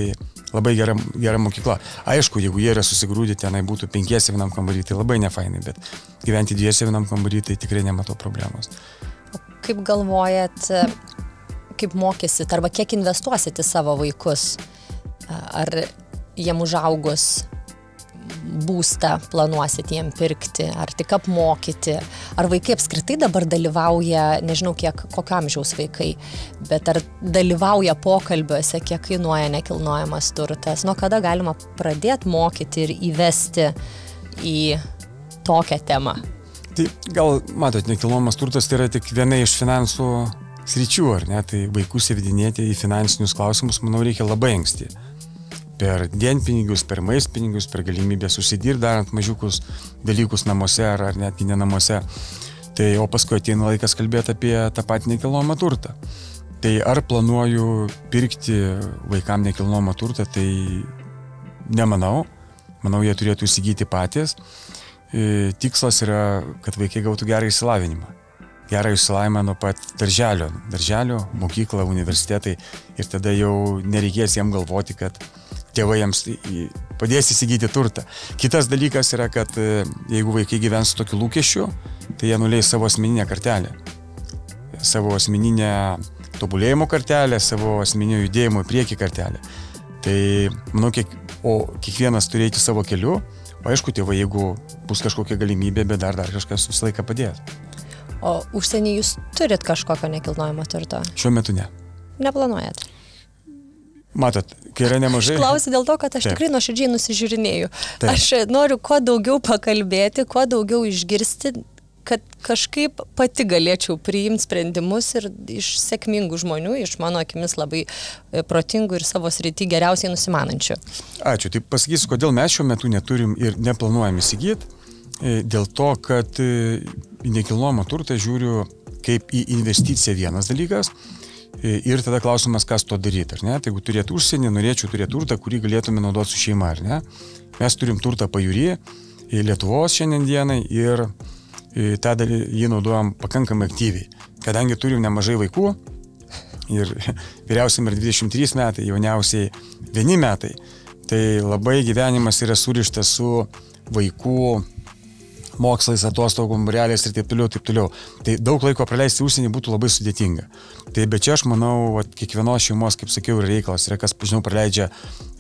labai gera mokykla. Aišku, jeigu jie yra susigrūdę, tenai būtų 5 vienam kambarį, tai labai nefainai, bet gyventi 2 vienam kambarį, tai tikrai nematau problemos. O kaip galvojat, kaip mokysit, arba kiek investuosit į savo vaikus? Ar jiem užaugus būstą planuosit jiem pirkti, ar tik apmokyti, ar vaikai apskritai dabar dalyvauja, nežinau kokio amžiaus vaikai, bet ar dalyvauja pokalbiuose, kiek kainuoja nekilnojamas turtas, nuo kada galima pradėti mokyti ir įvesti į tokią temą? Tai gal, matot, nekilnojamas turtas tai yra tik viena iš finansų sričių, ar ne? Tai vaikus įvedinėti į finansinius klausimus, manau, reikia labai anksti. Per dienpinigius, per maistpinigius, per galimybę susidirbti, darant mažiukus dalykus namuose ar netgi ne namuose. Tai, o paskui ateina laikas kalbėti apie tą patį nekilnojamą turtą. Tai ar planuoju pirkti vaikam nekilnojamą turtą, tai nemanau. Manau, jie turėtų įsigyti patys. Tikslas yra, kad vaikai gautų gerą išsilavinimą. Gerą išsilavinimą nuo pat darželio, mokykla, universitetai. Ir tada jau nereikės jiem galvoti, kad tėvai jiems padės įsigyti turtą. Kitas dalykas yra, kad jeigu vaikai gyvens su tokiu lūkesčiu, tai jie nuleis savo asmeninę kartelę. Savo asmeninę tobulėjimo kartelę, savo asmeninio judėjimo į priekį kartelę. Tai, manau, kiekvienas turėti savo keliu. O aišku, tėvai, jeigu bus kažkokia galimybė, bet dar kažkas visą laiką padės. O užsienį jūs turit kažkokio nekilnojamo turto? Šiuo metu ne. Neplanuojat? Matot, kai yra nemažai... Aš klausiu dėl to, kad aš tikrai nuoširdžiai nusižiūrinėju. Aš noriu kuo daugiau pakalbėti, kuo daugiau išgirsti, kad kažkaip pati galėčiau priimti sprendimus ir iš sėkmingų žmonių, iš mano akimis labai protingų ir savo srity geriausiai nusimanančių. Ačiū. Tai pasakysiu, kodėl mes šiuo metu neturim ir neplanuojam įsigyti. Dėl to, kad į nekilnojamą turtą žiūriu kaip į investiciją vienas dalykas ir tada klausimas, kas to daryti, ar ne? Tai jeigu turėtų užsienį, norėčiau turėti turtą, kurį galėtume naudoti su šeima, ar ne? Mes turim turtą pajūry, Lietuvos šiandien dienai ir tą jį naudojam pakankamai aktyviai. Kadangi turim nemažai vaikų ir vyriausiam yra 23 metai, jauniausiai 1 metai, tai labai gyvenimas yra surištas su vaikų mokslais, atostogom, būreliais ir taip toliau. Tai daug laiko praleisti užsienį būtų labai sudėtinga. Tai bet čia aš manau, kiekvienos šeimos, kaip sakiau, yra reikalas. Yra kas, žinau, praleidžia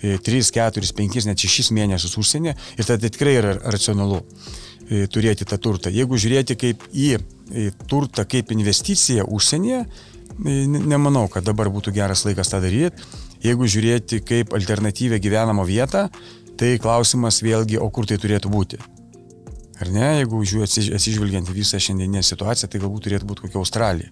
3, 4, 5, net 6 mėnesius užsienį ir tai tikrai yra racionalu turėti tą turtą. Jeigu žiūrėti kaip į turtą, kaip investiciją užsienyje, nemanau, kad dabar būtų geras laikas tą daryti. Jeigu žiūrėti kaip alternatyvę gyvenamo vietą, tai klausimas vėlgi, o kur tai turėtų būti. Ar ne, jeigu atsižvelgiant į visą šiandieninę situaciją, tai galbūt turėtų būti kokia Australija,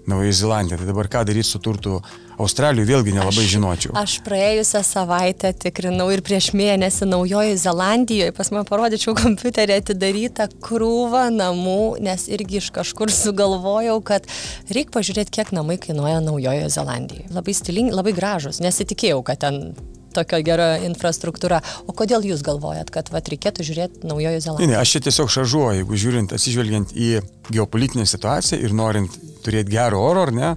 Naujoji Zelandija. Tai dabar ką daryti su turtu Australijoje, vėlgi nelabai žinočiau. Aš praėjusią savaitę tikrinau ir prieš mėnesį Naujojoje Zelandijoje, pas man parodyčiau kompiuterį atidarytą krūvą namų, nes irgi iš kažkur sugalvojau, kad reikia pažiūrėti, kiek namai kainuoja Naujojoje Zelandijoje. Labai stilingi, labai gražus, nesitikėjau, kad ten tokia gera infrastruktūra. O kodėl jūs galvojat, kad reikėtų žiūrėti Naujojoje Zelandijoje? Ne, aš čia tiesiog šaržuoju, jeigu žiūrint, atsižvelgiant į geopolitinę situaciją ir norint turėti gerą oro, ar ne?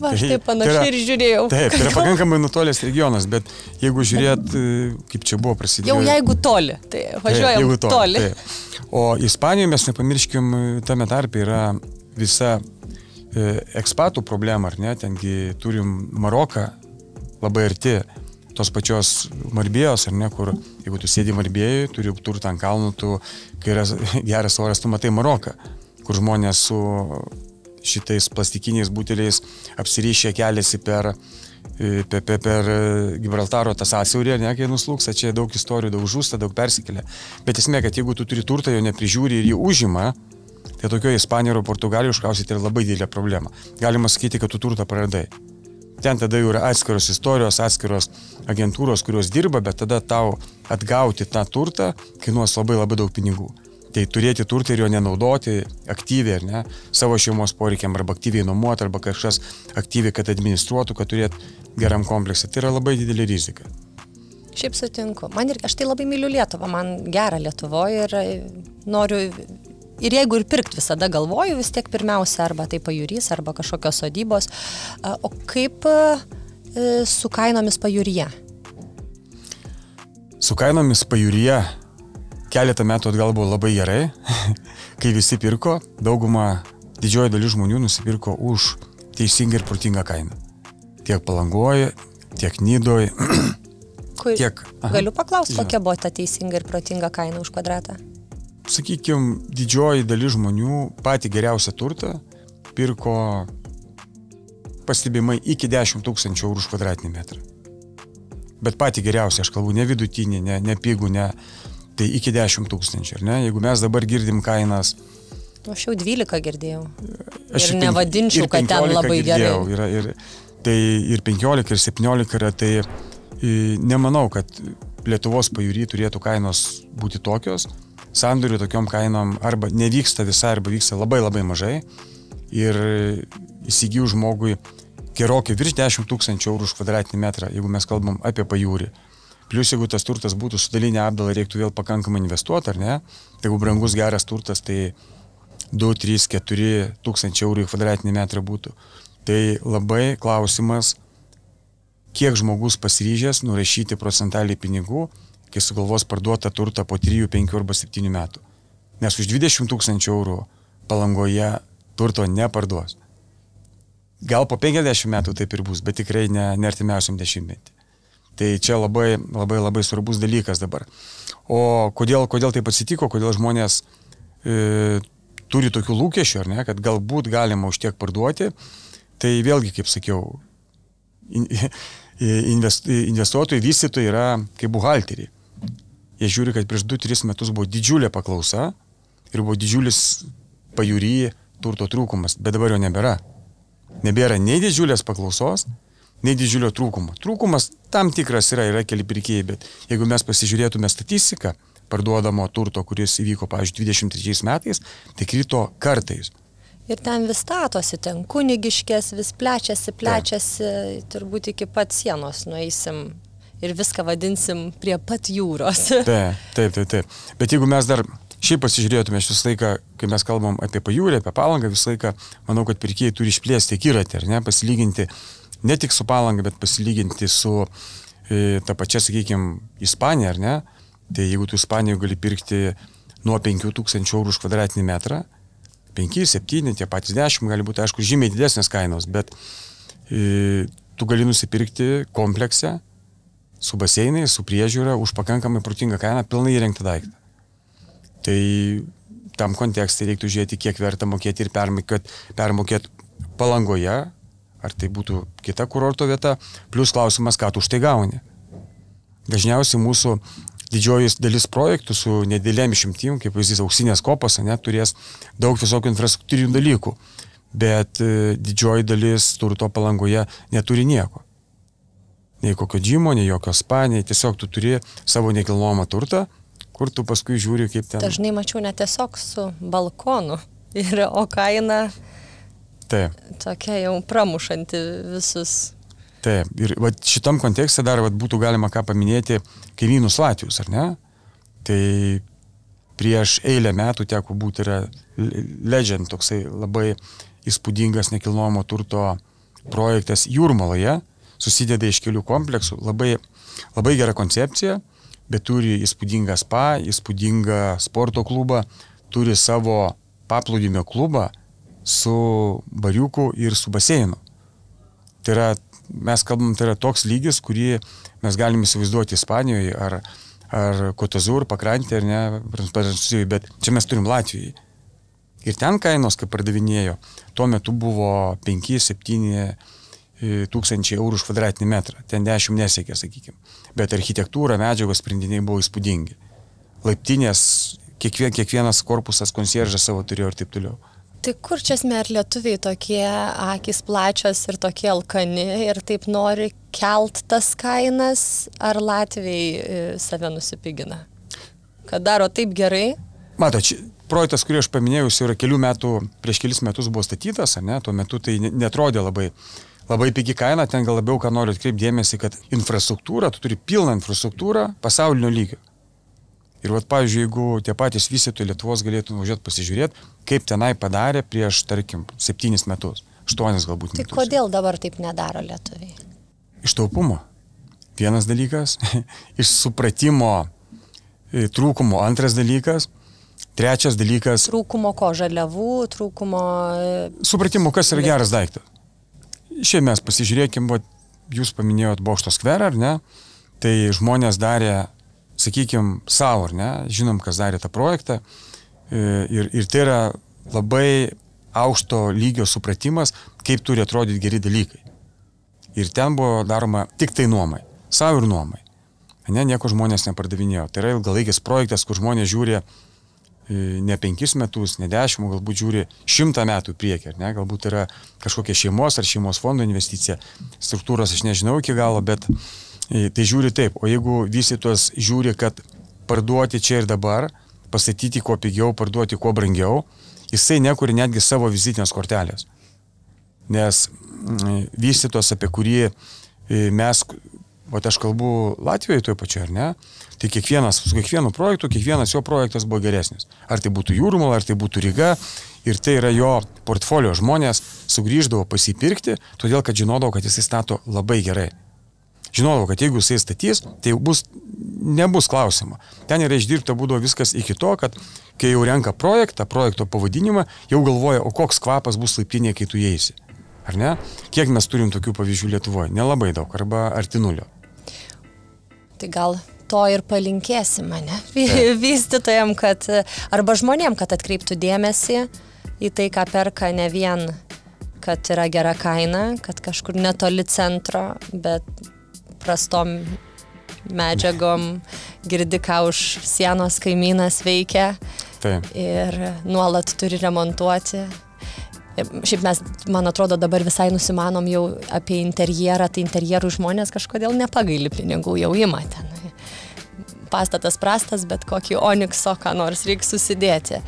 Aš taip panašiai ir žiūrėjau. Taip, tai yra pakankamai nutolęs regionas, bet jeigu žiūrėt, kaip čia buvo prasidėjo... Jau jeigu toli, tai važiuojam toli. O Ispanijoje mes nepamirškim, tame tarpe yra visa ekspatų problema, ar ne? Tengi turim Maroką labai arti tos pačios Marbėjos, ar ne, kur jeigu tu sėdi Marbėjoje, turi turtą ant kalnų, tu, kai yra geras oras, tu matai Maroką, kur žmonės su šitais plastikiniais buteliais apsirišę keliasi per Gibraltaro tą sąsiaurį, ne, kai nuslūksta, čia daug istorijų, daug žūsta, daug persikelia. Bet esmė, kad jeigu tu turi turtą, jo neprižiūri ir jį užima, tai tokioje Ispanijoje ir Portugalijoje užkausiai tai yra labai didelė problema. Galima sakyti, kad tu turtą praradai. Ten tada jau yra atskiros istorijos, atskiros agentūros, kurios dirba, bet tada tau atgauti tą turtą kainuos labai labai daug pinigų. Tai turėti turtą ir jo nenaudoti aktyviai, ar ne, savo šeimos poreikiam, arba aktyviai nuomoti, arba kažkas aktyviai, kad administruotų, kad turėtų geram kompleksą. Tai yra labai didelė rizika. Šiaip sutinku. Aš tai labai myliu Lietuvą, man gera Lietuvoje ir noriu... Ir jeigu ir pirkti visada galvoju, vis tiek pirmiausia arba tai pajūrys, arba kažkokios sodybos. O kaip su kainomis pajūryje? Su kainomis pajūryje keletą metų atgal buvo labai gerai, kai visi pirko, didžioji dalis žmonių nusipirko už teisingą ir protingą kainą. Tiek Palangoje, tiek Nidoje. Galiu paklausti, kokia buvo ta teisinga ir protinga kaina už kvadratą? Sakykime, didžioji dalis žmonių patį geriausią turtą pirko pastebimai iki 10 000 eurų už kvadratinį metrą. Bet patį geriausią, aš kalbu, ne vidutinį, ne pigų, tai iki 10 000, ar ne? Jeigu mes dabar girdim kainas... Aš jau 12 girdėjau. Ir nevadinčiau, kad ten labai gerai. Tai ir 15, ir 17 yra, tai nemanau, kad Lietuvos pajūry turėtų kainos būti tokios. Sandorių tokiom kainom arba nevyksta visai, arba vyksta labai labai mažai ir įsigijų žmogui gerokai virš 10 000 eurų už kvadratinį metrą, jeigu mes kalbam apie pajūrį. Plius, jeigu tas turtas būtų sudalinė apdala, reiktų vėl pakankamai investuoti, ar ne? Tai jeigu brangus geras turtas, tai 2, 3, 4 tūkstančiai eurų į kvadratinį metrą būtų. Tai labai klausimas, kiek žmogus pasiryžęs nurašyti procentaliai pinigų, kai sugalvos parduotą turtą po 3, 5 arba 7 metų. Nes už 20 tūkstančių eurų Palangoje turto neparduos. Gal po 50 metų taip ir bus, bet tikrai ne artimiausiam dešimtmetį. Tai čia labai svarbus dalykas dabar. O kodėl taip atsitiko, kodėl žmonės turi tokių lūkesčių, ar ne, kad galbūt galima už tiek parduoti, tai vėlgi, kaip sakiau, investuotojai, vystytojai yra kaip buhalteriai. Jie žiūri, kad prieš 2-3 metus buvo didžiulė paklausa ir buvo didžiulis pajūry turto trūkumas, bet dabar jo nebėra. Nebėra nei didžiulės paklausos, nei didžiulio trūkumo. Trūkumas tam tikras yra keli pirkėjai, bet jeigu mes pasižiūrėtume statistiką parduodamo turto, kuris įvyko, pavyzdžiui, 23 metais, tai krito kartais. Ir ten vis statosi, ten Kunigiškės vis plečiasi, turbūt iki pat sienos nueisim ir viską vadinsim prie pat jūros. Taip. Bet jeigu mes dar šiaip pasižiūrėtume, aš visą laiką, kai mes kalbam apie pajūrį, apie Palangą, visą laiką manau, kad pirkėjai turi išplėsti akiratį, ar ne, pasilyginti ne tik su Palanga, bet pasilyginti su ta pačia, sakykime, Ispanija, ar ne? Tai jeigu tu Ispanijoje gali pirkti nuo 5 tūkstančių eurų už kvadratinį metrą, 5, 7, tie patys 10, gali būti, aišku, žymiai didesnės kainos, bet tu gali nusipirkti komplekse su baseinai, su priežiūra, už pakankamai protingą kainą, pilnai įrengtą daiktą. Tai tam kontekste reiktų žiūrėti, kiek verta mokėti ir permokėti Palangoje, ar tai būtų kita kurorto vieta, plus klausimas, ką tu už tai gauni. Dažniausiai mūsų didžioji dalis projektų su nedėlėm išimtim, kaip pavyzdys Auksinės kopos, turės daug visokių infrastruktūrinių dalykų, bet didžioji dalis turto Palangoje neturi nieko. Nei kokio džimo, nei jokio spa, nei tiesiog tu turi savo nekilnojamą turtą, kur tu paskui žiūri, kaip ten. Dažnai mačiau net tiesiog su balkonu, o kaina tokia jau pramušanti visus. Taip, ir šitam kontekste dar būtų galima ką paminėti kaimynus Latvijos, ar ne? Tai prieš eilę metų teko būti yra Legend, toksai labai įspūdingas nekilnojamo turto projektas Jūrmaloje, susideda iš kelių kompleksų, labai gera koncepcija, bet turi įspūdingą spa, įspūdingą sporto klubą, turi savo paplūdimio klubą su bariuku ir su baseinu. Tai yra, mes kalbam, tai yra toks lygis, kurį mes galime įsivaizduoti Ispanijoje ar Kotazur, pakrantė, ar ne, Prancūzijoje, bet čia mes turim Latvijai. Ir ten kainos, kaip pardavinėjo, tuo metu buvo 5-7 tūkstančiai eurų už kvadratinį metrą. Ten 10 nesiekė, sakykime. Bet architektūra, medžiagos sprendiniai buvo įspūdingi. Laiptinės, kiekvienas korpusas, konsjeržas savo turėjo ir taip toliau. Tai kur čia esmė, ar lietuviai tokie akys plačios ir tokie alkani ir taip nori kelt tas kainas, ar latviai save nusipigina? Kad daro taip gerai? Matot, projektas, kurį aš paminėjau, jis yra prieš kelis metus buvo statytas, ne? Tuo metu tai netrodė labai pigi kaina, ten gal labiau, ką noriu atkreipti dėmesį, kad infrastruktūra, tu turi pilną infrastruktūrą pasaulinio lygio. Ir pavyzdžiui, jeigu tie patys vystytojai Lietuvos galėtų važiuoti pasižiūrėti, kaip tenai padarė prieš, tarkim, 7 metus, 8 galbūt metus. Tai kodėl dabar taip nedaro lietuviai? Iš taupumo. Vienas dalykas, iš supratimo trūkumo. Antras dalykas, trečias dalykas. Trūkumo ko? Žaliavų, trūkumo. Supratimo, kas yra geras daiktas. Šiaip mes pasižiūrėkim, jūs paminėjot Bokšto skverą, ar ne? Tai žmonės darė, sakykime, savo, ar ne? Žinom, kas darė tą projektą. Ir tai yra labai aukšto lygio supratimas, kaip turi atrodyti geri dalykai. Ir ten buvo daroma tik tai nuomai. Savo ir nuomai. Nieko žmonės nepardavinėjo. Tai yra ilgalaikis projektas, kur žmonės žiūri ne 5 metus, ne 10, galbūt žiūri 100 metų į priekį, ar ne? Galbūt yra kažkokia šeimos ar šeimos fondo investicija. Struktūros aš nežinau iki galo, bet tai žiūri taip. O jeigu vystytojas žiūri, kad parduoti čia ir dabar, pastatyti kuo pigiau, parduoti kuo brangiau, jisai nekuri netgi savo vizitinės kortelės. Nes vystytojas, apie kurį mes o aš kalbu Latvijoje toje pačioje, ar ne? Tai su kiekvienu projektu, kiekvienas jo projektas buvo geresnis. Ar tai būtų Jūrmala, ar tai būtų Ryga. Ir tai yra jo portfolio. Žmonės sugrįždavo pasipirkti, todėl kad žinodavo, kad jisai stato labai gerai. Žinodavo, kad jeigu jisai statys, tai nebus klausimo. Ten yra išdirbta būdavo viskas iki to, kad kai jau renka projekto pavadinimą, jau galvoja, o koks kvapas bus laiptinėje, kai tu įeisi. Ar ne? Kiek mes turim tokių pavyzdžių Lietuvoje? Nelabai daug, arba arti nulio. Tai gal to ir palinkėsim, ne? Vystytojam, arba žmonėm, kad atkreiptų dėmesį į tai, ką perka, ne vien, kad yra gera kaina, kad kažkur netoli centro, bet prastom medžiagom girdi, ką už sienos kaimynas veikia. Taip. Ir nuolat turi remontuoti. Šiaip mes, man atrodo, dabar visai nusimanom jau apie interjerą, tai interjerų žmonės kažkodėl nepagaili pinigų, jau ima ten. Pastatas prastas, bet kokį onikso, ką nors reikia susidėti.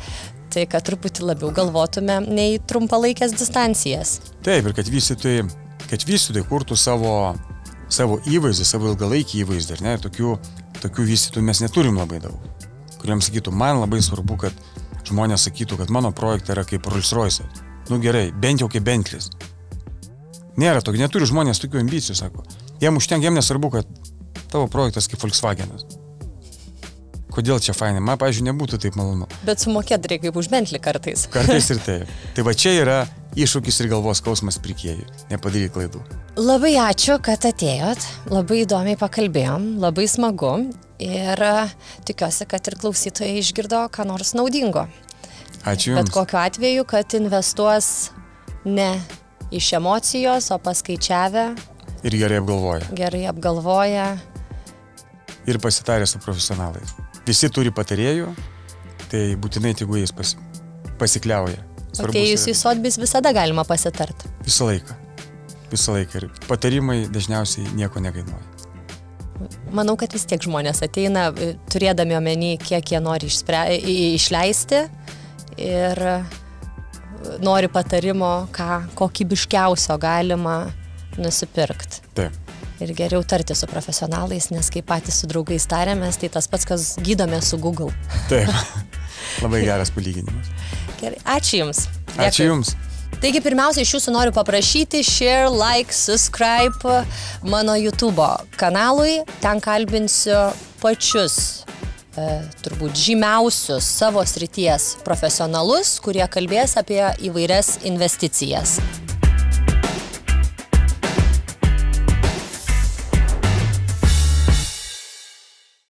Tai kad truputį labiau galvotume nei trumpalaikės distancijas. Taip, ir kad vystytojai kurtų savo įvaizdį, savo ilgalaikį įvaizdį, ne? Tokių vystytojų mes neturim labai daug. Kuriems sakytų, man labai svarbu, kad žmonės sakytų, kad mano projektai yra kaip Rolls-Royce. Nu gerai, bent jau kaip Bentleys. Nėra tokio, neturi žmonės tokių ambicijų, sako. Jiem nesvarbu, kad tavo projektas kaip Volkswagenas. Kodėl čia fainai? Man, pavyzdžiui, nebūtų taip malonu. Bet sumokėt reikia kaip už Bentley kartais. Kartais ir taip. Tai va čia yra iššūkis ir galvos skausmas pirkėjui. Nepadaryti klaidų. Labai ačiū, kad atėjot. Labai įdomiai pakalbėjom. Labai smagu. Ir tikiuosi, kad ir klausytojai išgirdo ką nors naudingo. Ačiū Jums. Bet kokiu atveju, kad investuos ne iš emocijos, o paskaičiavę. Ir gerai apgalvoja. Gerai apgalvoja. Ir pasitarė su profesionalais. Visi turi patarėjų, tai būtinai tegu jais pasikliauja. Atėjus į Sotheby's visada galima pasitart. Visą laiką. Ir patarimai dažniausiai nieko nekainuoja. Manau, kad vis tiek žmonės ateina, turėdami omeny, kiek jie nori išleisti ir nori patarimo, ką kokybiškiausio galima nusipirkti. Taip. Ir geriau tarti su profesionalais, nes kai patys su draugais tarėmės, tai tas pats, kas gydome su Google. Taip. Labai geras palyginimas. Gerai, ačiū Jums. Dėkui. Ačiū Jums. Taigi pirmiausia, iš Jūsų noriu paprašyti share, like, subscribe mano YouTube kanalui. Ten kalbinsiu pačius turbūt žymiausius savo srities profesionalus, kurie kalbės apie įvairias investicijas.